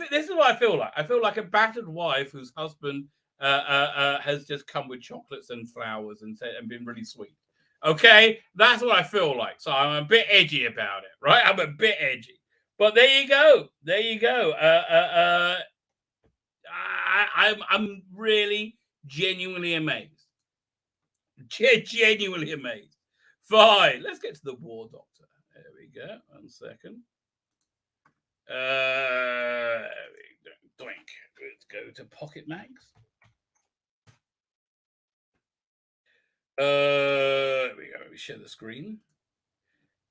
this is what I feel like. I feel like a battered wife whose husband has just come with chocolates and flowers and been really sweet. Okay, that's what I feel like. So I'm a bit edgy about it, right? I'm a bit edgy, but there you go. I'm really genuinely amazed. Genuinely amazed. Fine, let's get to the War Doctor. There we go. 1 second. There we go. Doink. Let's go to Pocket Mags. There we go. We share the screen.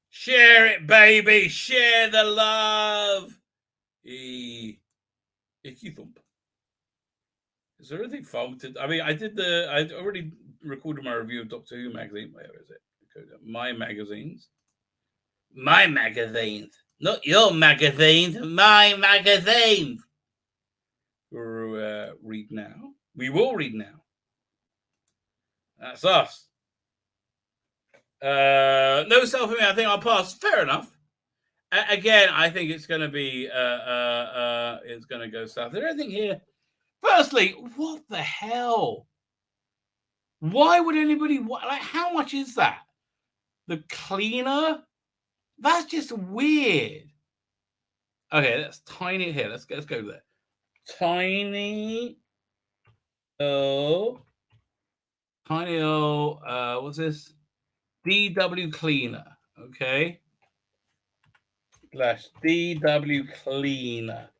Share it, baby. Share the love. Icky thump. Is there anything fun to? I mean, I already recorded my review of Doctor Who magazine. Where is it? Go to my magazines. My magazines, not your magazines. My magazines. We'll read now. We will read now. That's us. No self-image. I think I'll pass. Fair enough. Again, I think it's going to be. It's going to go south. Is there anything here? Firstly, what the hell? Why would anybody? Like, how much is that? The cleaner? That's just weird. Okay, that's tiny here. Let's go there. Tiny. What's this? DW cleaner. Okay. / DW cleaner.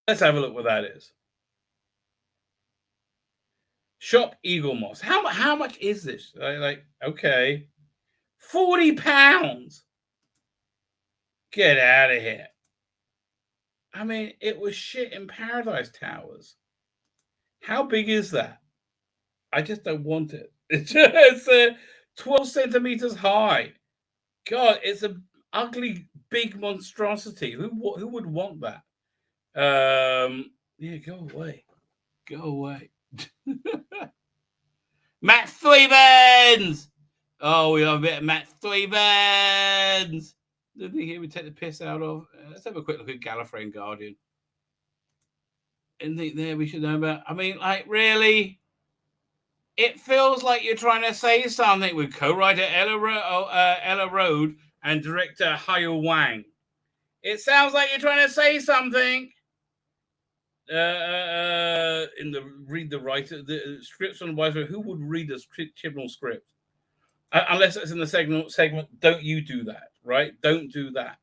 Let's have a look what that is. Shop Eagle Moss. How much is this? Like okay. £40. Get out of here. I mean, it was shit in Paradise Towers. How big is that? I just don't want it. It's 12 centimeters high. God, it's an ugly, big monstrosity. Who would want that? Yeah, go away. Go away. Matt Stevens! Oh, we love a bit of Matt Stevens. The thing here we take the piss out of. Let's have a quick look at Gallifrey and Guardian. Anything there we should know about? I mean, like, really? It feels like you're trying to say something with co-writer Ella Road and director Hayo Wang. It sounds like you're trying to say something. Read the writer, the scripts on the writer. Who would read a Chibnall script? Unless it's in the segment. Don't you do that, right? Don't do that.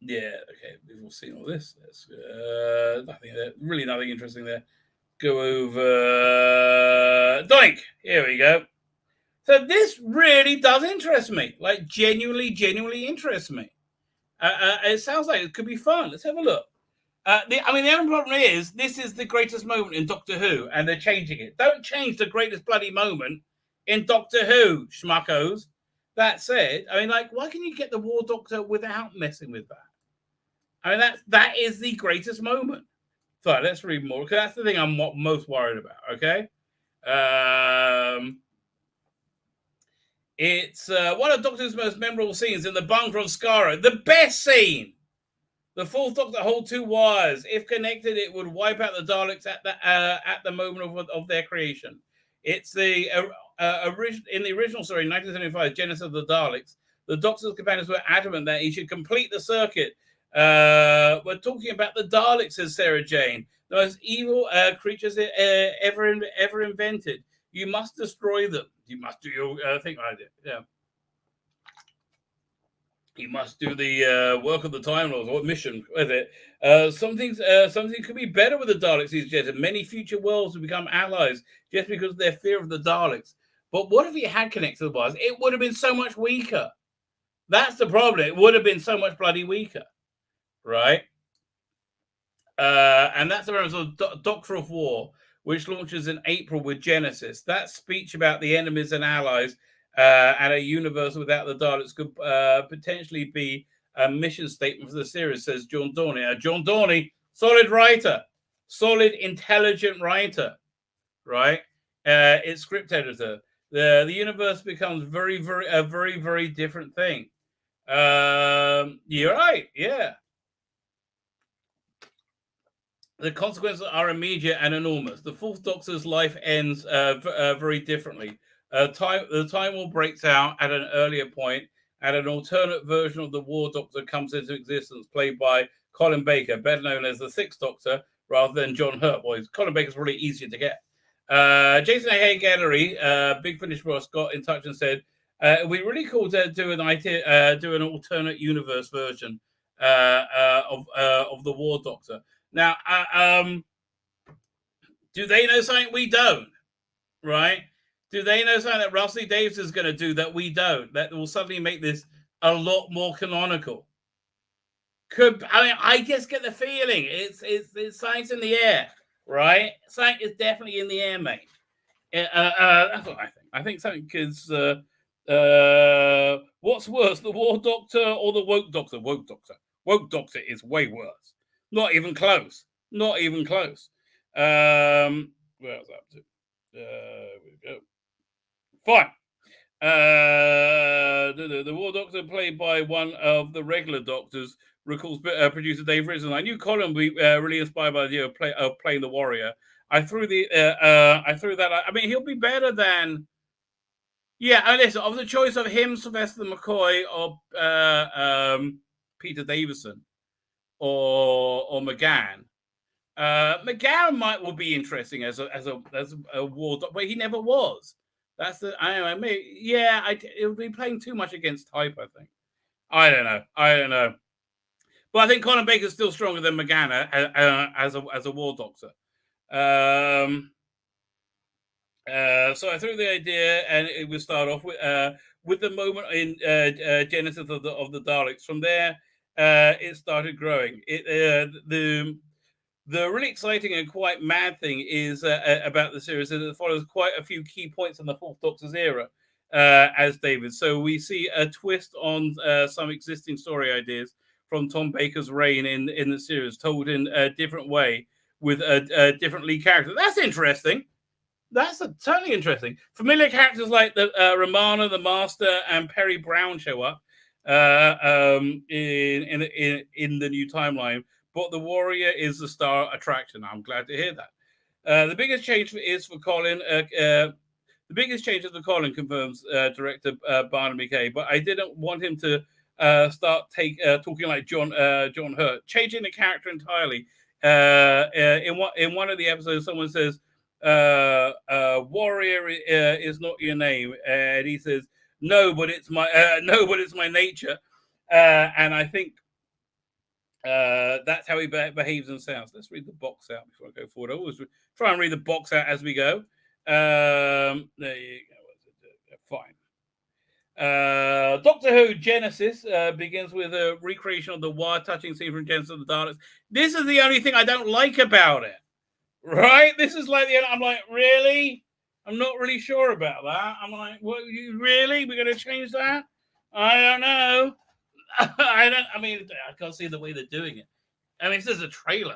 Yeah, okay. We've all seen all this. That's nothing there. Really nothing interesting there. Go over. Doink. Here we go. So this really does interest me. Like genuinely interests me. It sounds like it could be fun. Let's have a look. The only problem is this is the greatest moment in Doctor Who, and they're changing it. Don't change the greatest bloody moment in Doctor Who, schmuckos. That said, I mean, like, why can you get the War Doctor without messing with that? I mean, that is the greatest moment. So let's read more, because that's the thing I'm most worried about. Okay. It's one of Doctor's most memorable scenes in the bunker on Skaro. The best scene. The fourth Doctor hold 2 wires. If connected, it would wipe out the Daleks at the moment of their creation. It's the in the original story, 1975, Genesis of the Daleks. The Doctor's companions were adamant that he should complete the circuit. We're talking about the Daleks, says Sarah Jane, the most evil creatures ever invented. You must destroy them. You must do your thing. I did. Yeah. You must do the work of the Time Lords. What mission is it? Something could be better with the Daleks these days, and many future worlds will become allies just because of their fear of the Daleks. But what if he had connected to the wires? It would have been so much weaker. That's the problem. It would have been so much bloody weaker, right? And that's the premise of Doctor of War, which launches in April with Genesis. That speech about the enemies and allies and a universe without the Daleks could potentially be a mission statement for the series, says John Dorney. John Dorney, solid writer, solid, intelligent writer, right? It's script editor. The universe becomes very, very different thing. You're right, yeah. The consequences are immediate and enormous. The Fourth Doctor's life ends very differently. The Time War breaks out at an earlier point, and an alternate version of the War Doctor comes into existence, played by Colin Baker, better known as the Sixth Doctor, rather than John Hurt. Boys, Colin Baker's really easier to get. Jason A. Gallery, Big Finish Boss, got in touch and said, "We really cool to do an alternate universe version of the War Doctor." Now, do they know something we don't? Right? Do they know something that Russell Davies is going to do that we don't? That will suddenly make this a lot more canonical. I just get the feeling it's science in the air, right? Something is definitely in the air, mate. That's what I think. I think something is. What's worse, the War Doctor or the Woke Doctor? Woke Doctor. Woke Doctor is way worse. Not even close. Not even close. Where was that up to? There we go. Fine. The War Doctor, played by one of the regular Doctors, recalls producer Dave Rizzo. I knew Colin would be really inspired by the idea of playing the Warrior. I threw that out. I mean, he'll be better than. Yeah, listen, of the choice of him, Sylvester McCoy, or Peter Davison, or McGann. McGann will be interesting as a War Doctor, but he never was. That's the it'll be playing too much against type. I think. I don't know. But I think Colin Baker's still stronger than McGann as a War Doctor. So I threw the idea, and it would start off with the moment in Genesis of the Daleks. From there, it started growing. The really exciting and quite mad thing is about the series is it follows quite a few key points in the Fourth Doctor's era as David. So we see a twist on some existing story ideas from Tom Baker's reign in the series, told in a different way with a different lead character. That's interesting. That's totally interesting. Familiar characters like the Romana, the Master, and Perry Brown show up in the new timeline. But the Warrior is the star attraction. I'm glad to hear that. The biggest change is for Colin. The biggest change is for Colin, confirms director Barnaby Kay. But I didn't want him to start talking like John Hurt, changing the character entirely. In one of the episodes, someone says, "Warrior is not your name," and he says, "No, but it's my nature." And I think. That's how he behaves and sounds. Let's read the box out before I go forward. I always try and read the box out as we go. There you go. Fine. Doctor Who Genesis begins with a recreation of the wire-touching scene from Genesis of the Daleks. This is the only thing I don't like about it. Right? This is like I'm like, really? I'm not really sure about that. I'm like, what? You really? We're going to change that? I don't know. I can't see the way they're doing it. I mean, if there's a trailer,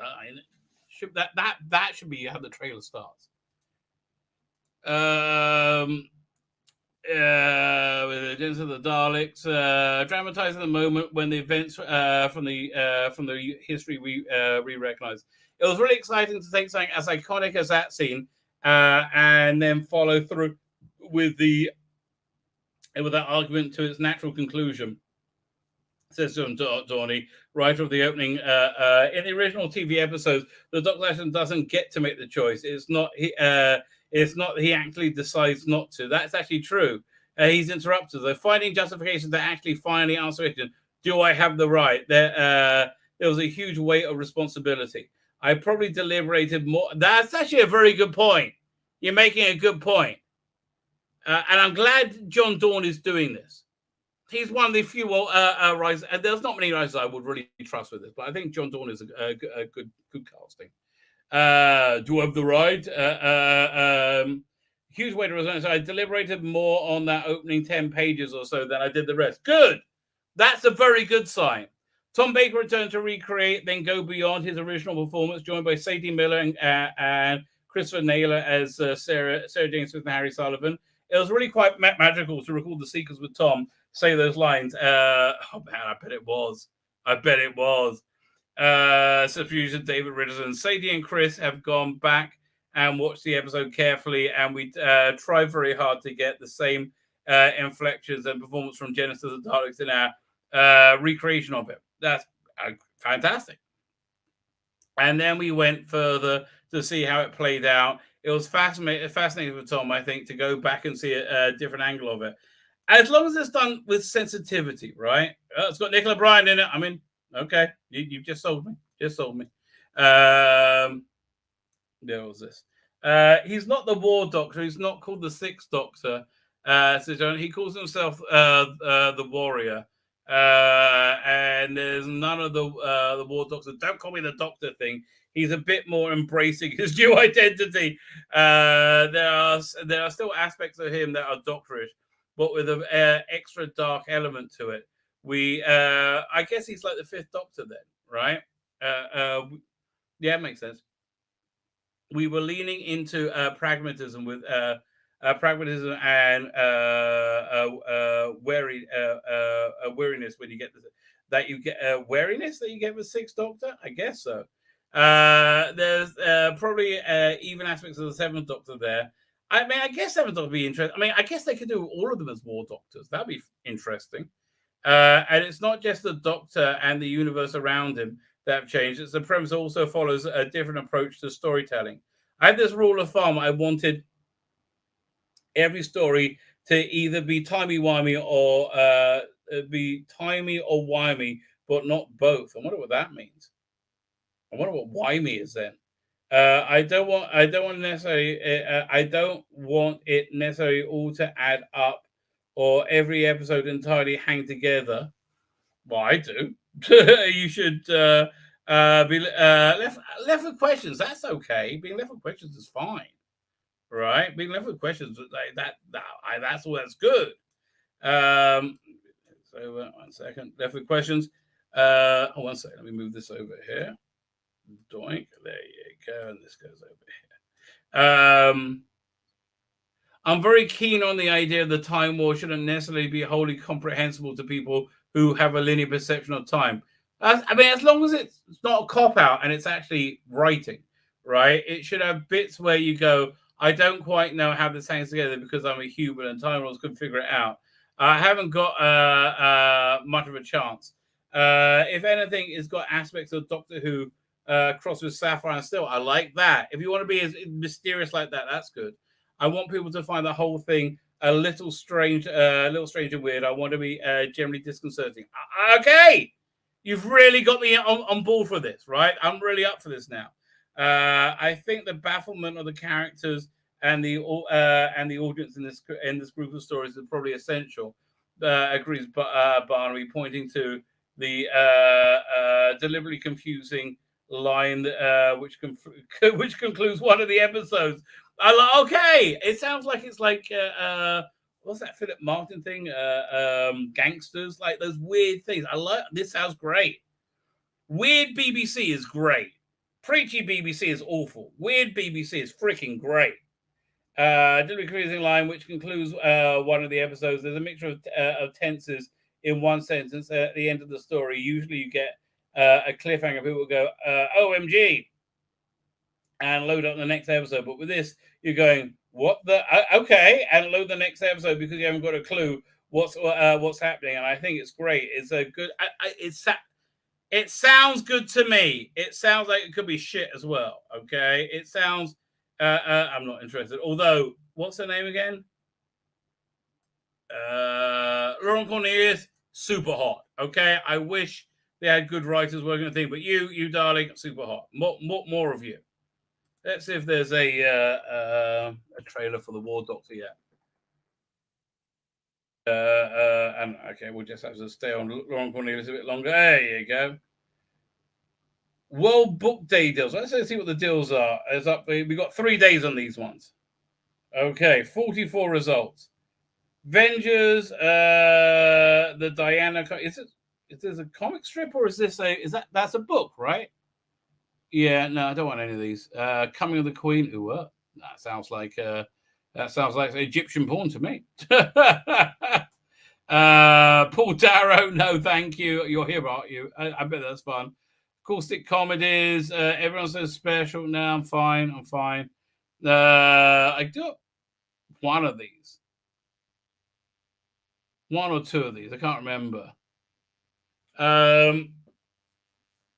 that should be how the trailer starts. With Genesis of the Daleks, dramatizing the moment when the events from the history we recognize. It was really exciting to take something as iconic as that scene and then follow through with that argument to its natural conclusion. Says John Dorney, writer of the opening. In the original TV episodes, the Doctor doesn't get to make the choice. It's not It's not that he actually decides not to. That's actually true. He's interrupted. They're finding justifications that actually finally answer the question, do I have the right? There was a huge weight of responsibility. I probably deliberated more. That's actually a very good point. You're making a good point. And I'm glad John Dorn is doing this. He's one of the few writers, and there's not many writers I would really trust with this, but I think John Dorn is a good casting. Do I have the right? Huge weight of responsibility. So I deliberated more on that opening 10 pages or so than I did the rest. Good. That's a very good sign. Tom Baker returned to recreate, then go beyond his original performance, joined by Sadie Miller and Christopher Naylor as Sarah Jane Smith and Harry Sullivan. It was really quite magical to record the sequence with Tom say those lines. Oh man, I bet it was. Subfusion, David Richardson, Sadie and Chris have gone back and watched the episode carefully, and we tried very hard to get the same inflections and performance from Genesis and Daleks in our recreation of it. That's fantastic. And then we went further to see how it played out. It was fascinating for Tom, I think, to go back and see a different angle of it. As long as it's done with sensitivity, right? It's got Nicola Bryant in it. I mean, okay, you just sold me. There was this. He's not the War Doctor. He's not called the Sixth Doctor. He calls himself the Warrior. And there's none of the War Doctor. Don't call me the Doctor thing. He's a bit more embracing his new identity. There are still aspects of him that are doctorish, but with an extra dark element to it. I guess he's like the Fifth Doctor then, right? Yeah, it makes sense. We were leaning into pragmatism with pragmatism and wariness when you get wariness that you get with Sixth Doctor. I guess so. There's probably even aspects of the Seventh Doctor there. I mean, I guess Seventh Doctor would be interesting. I mean, I guess they could do all of them as War Doctors. That'd be interesting. And it's not just the Doctor and the universe around him that have changed. It's the premise also follows a different approach to storytelling. I had this rule of thumb. I wanted every story to either be timey-wimey or but not both. I wonder what that means. I wonder what wimey is then. I don't want it necessarily all to add up or every episode entirely hang together. Well, I do. You should be left with questions. That's okay. Being left with questions is fine, right? Being left with questions that's all. That's good. So 1 second. Left with questions. 1 second. Let me move this over here. Doink. There you go. And this goes over here. I'm very keen on the idea of the Time War shouldn't necessarily be wholly comprehensible to people who have a linear perception of time. I mean, as long as it's not a cop-out and it's actually writing, right? It should have bits where you go, I don't quite know how this hangs together because I'm a human and Time Lords can figure it out. I haven't got much of a chance. If anything, it's got aspects of Doctor Who crossed with Sapphire and Steel. I like that. If you want to be as mysterious like that, that's good. I want people to find the whole thing a little strange and weird. I want to be generally disconcerting. Okay, you've really got me on board for this, right? I'm really up for this now. I think the bafflement of the characters and the audience in this group of stories is probably essential. Agrees, Barnaby, pointing to the deliberately confusing line which concludes one of the episodes. Okay, it sounds like it's like what's that Philip Martin thing? Gangsters, like those weird things. I like this. Sounds great. Weird BBC is great. Preachy BBC is awful. Weird BBC is freaking great. Deliberately confusing line which concludes one of the episodes. There's a mixture of tenses in one sentence at the end of the story. Usually you get a cliffhanger. People go, OMG, and load up the next episode. But with this, you're going, what the? Okay, and load the next episode because you haven't got a clue what's happening. And I think it's great. It's a good. It sounds good to me. It sounds like it could be shit as well. Okay, it sounds I'm not interested. Although, what's her name again? Lauren Cornelius, super hot. Okay, I wish they had good writers working on the thing, but you darling, super hot. More of you. Let's see if there's a trailer for the War Doctor yet. And okay, we'll just have to stay on Lauren Cornelius a bit longer. There you go. World Book Day deals. Let's see what the deals are. We got 3 days on these ones. Okay, 44 results. Vengers, the Diana. Is this a comic strip or is that's a book, right? Yeah, no, I don't want any of these. Coming of the Queen. Ooh, that sounds like Egyptian porn to me. Paul Darrow, no, thank you. You're here, aren't you? I bet that's fun. Caustic comedies. Everyone says special. No, I'm fine. I do one of these. 1 or 2 of these. I can't remember.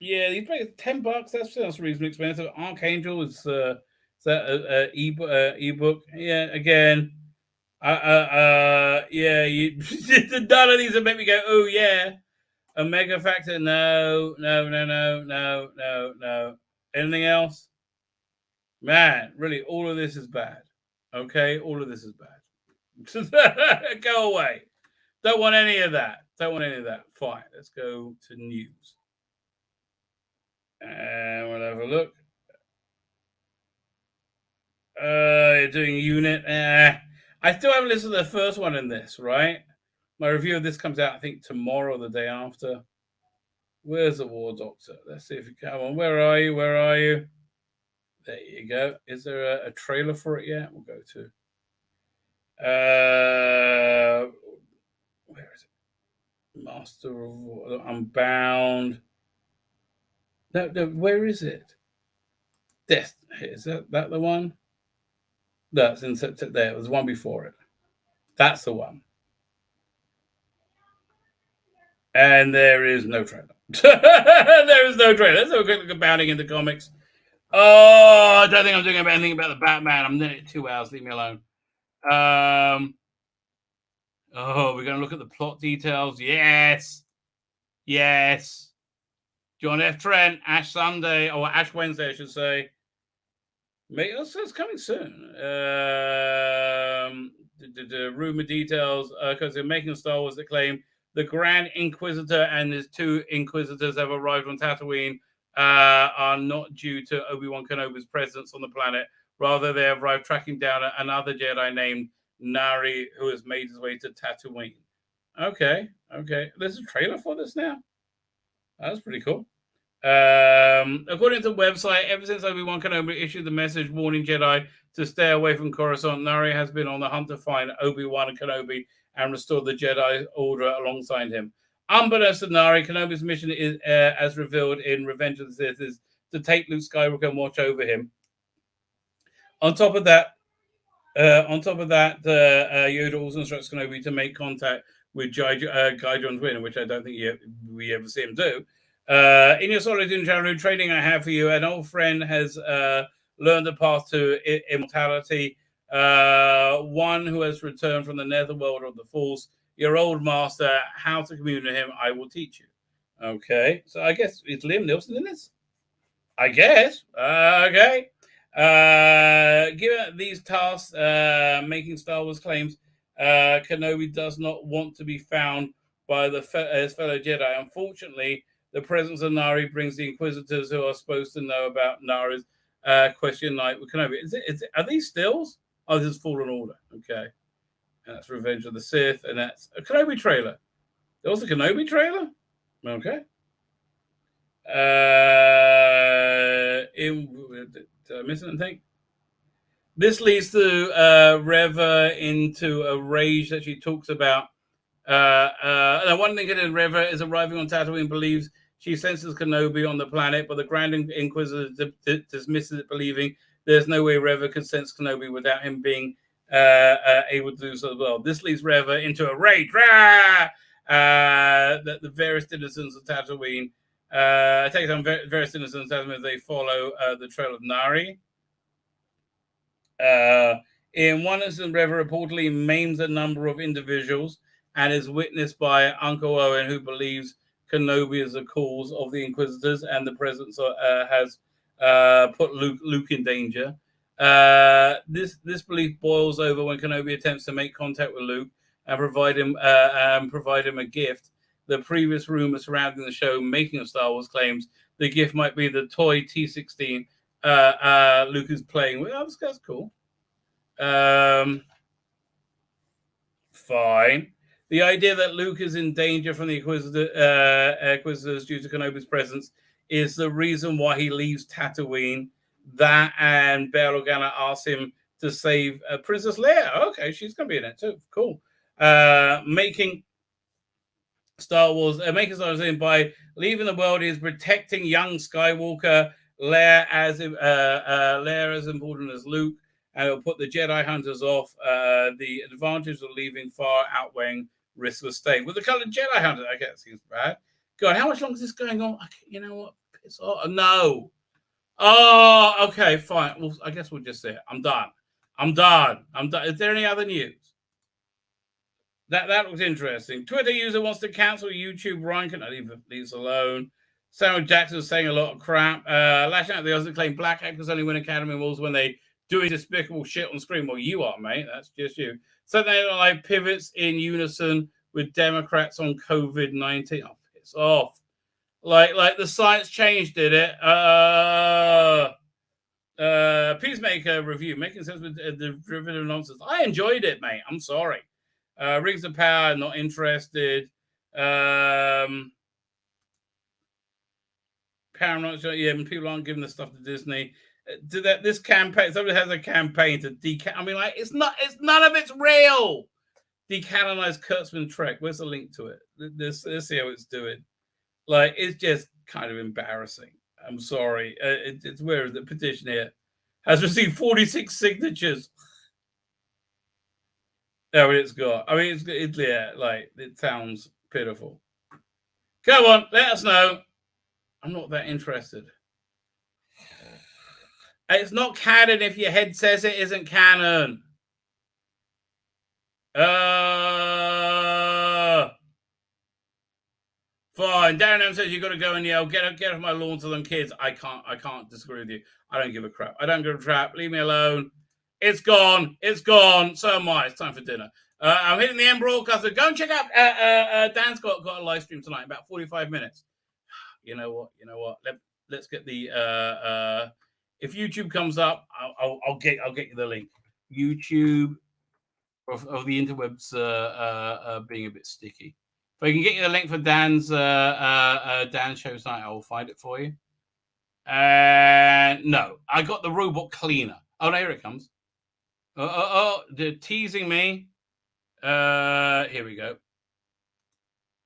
Yeah, these pay $10. That sounds reasonably expensive. Archangel is that ebook? Yeah, again. Yeah, none of these will make me go, oh yeah. Omega Factor, no. Anything else? Man, really, all of this is bad. Okay, all of this is bad. Go away. Don't want any of that. Fine, let's go to news. And we'll have a look. You're doing unit. I still haven't listened to the first one in this, right? My review of this comes out, I think, tomorrow or the day after. Where's the War Doctor? Let's see if you come on. Where are you? There you go. Is there a trailer for it yet? We'll go to. Where is it? Master of War. Unbound. No, where is it? Death. Is that the one? That's in September. There was one before it. That's the one. And there is no trailer. There is no trailer. Let's have a quick look at Bounding into Comics. Oh, I don't think I'm doing anything about the Batman. I'm in it 2 hours. Leave me alone. We're going to look at the plot details. Yes. John F. Trent, Ash Sunday, or Ash Wednesday, I should say. It's coming soon. The rumor details, because they're making Star Wars that claim the Grand Inquisitor and his 2 Inquisitors have arrived on Tatooine are not due to Obi-Wan Kenobi's presence on the planet. Rather, they have arrived tracking down another Jedi named Nari, who has made his way to Tatooine. Okay. There's a trailer for this now. That's pretty cool. According to the website, ever since Obi-Wan Kenobi issued the message warning Jedi to stay away from Coruscant, Nari has been on the hunt to find Obi-Wan and Kenobi and restore the Jedi Order alongside him. Unbeknownst to Nari, Kenobi's mission is, as revealed in Revenge of the Sith, is to take Luke Skywalker and watch over him. On top of that, Yoda also instructs Kenobi to make contact with Guy John's winner, which I don't think we ever see him do. In your solitude and channel trading I have for you, an old friend has learned the path to immortality. One who has returned from the netherworld of the Force. Your old master, how to commune with him, I will teach you. Okay, so I guess it's Liam Neeson in this. I guess. Okay. Given these tasks, making Star Wars claims, Kenobi does not want to be found by his fellow Jedi. Unfortunately, the presence of Nari brings the Inquisitors who are supposed to know about Nari's question night with Kenobi. Are these stills? Oh, this is Fallen Order. Okay. And that's Revenge of the Sith, and that's a Kenobi trailer. There was a Kenobi trailer? Okay. Did I miss anything? This leads to Reva into a rage that she talks about. One thing that Reva is arriving on Tatooine and believes she senses Kenobi on the planet, but the Grand Inquisitor dismisses it, believing there's no way Reva could sense Kenobi without him being able to do so as well. This leads Reva into a rage that the various citizens of Tatooine take on various citizens of Tatooine as they follow the trail of Nari. In one instance, River reportedly maims a number of individuals and is witnessed by Uncle Owen, who believes Kenobi is the cause of the Inquisitors and the presence has put Luke in danger. This belief boils over when Kenobi attempts to make contact with Luke and provide him a gift. The previous rumor surrounding the show making of Star Wars claims the gift might be the toy T-16 Luke is playing with. Oh, that's cool. Fine. The idea that Luke is in danger from the Inquisitors due to Kenobi's presence is the reason why he leaves Tatooine. That and Bail Organa asks him to save Princess Leia. Okay, she's going to be in it too. Cool. Making Star Wars in by leaving the world is protecting young Skywalker. Leia as important as Luke, and it'll put the Jedi Hunters off. The advantage of leaving far outweighing risk of staying. With the color Jedi Hunter, I guess seems bad. God, how much longer is this going on? You know what? Piss off. No. Oh, okay, fine. Well, I guess we'll just say it. I'm done. Is there any other news? That looks interesting. Twitter user wants to cancel YouTube. Ryan can leave this alone. Samuel Jackson is saying a lot of crap. Lashing out the others claim black actors only win Academy Awards when they doing despicable shit on screen. Well, you are, mate. That's just you. Something like pivots in unison with Democrats on COVID-19. Oh, piss off. Like the science changed, did it? Peacemaker review, making sense with the derivative nonsense. I enjoyed it, mate. I'm sorry. Rings of Power, not interested. Paramount, yeah, people aren't giving the stuff to Disney. This campaign, somebody has a campaign to I mean, like, none of it's real. Decanonize Kurtzman Trek. Where's the link to it? Let's see how it's doing. Like, it's just kind of embarrassing. I'm sorry. It's where is the petition here? Has received 46 signatures. Oh, it's got. I mean, it's yeah, like, it sounds pitiful. Come on, let us know. I'm not that interested. It's not canon if your head says it isn't canon. Fine. Darren M says you got to go and yell, get off my lawn to them kids. I can't disagree with you. I don't give a crap. I don't give a crap. Leave me alone. It's gone. So am I. It's time for dinner. I'm hitting the end broadcaster. Go and check out. Dan's got a live stream tonight, about 45 minutes. You know what? Let's get the. If YouTube comes up, I'll get you the link. YouTube of the interwebs being a bit sticky. If I can get you the link for Dan's show tonight, I will find it for you. No, I got the robot cleaner. Oh, no, here it comes. They're teasing me. Here we go.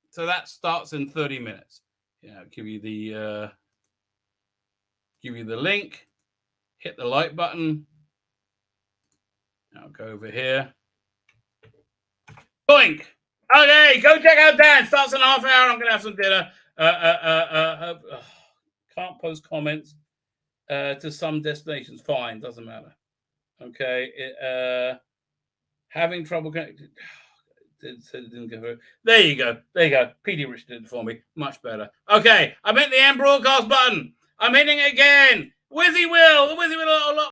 So that starts in 30 minutes. Yeah, I'll give you the link. Hit the like button. I'll go over here. Boink. Okay, go check out Dan. Starts in half an hour. I'm gonna have some dinner. Can't post comments to some destinations. Fine, doesn't matter. Okay. Having trouble connecting. Didn't go through. There you go. PD Rich did it for me. Much better. Okay, I'm hitting the end broadcast button. I'm hitting it again. Wizzy Will. The Wizzy Will.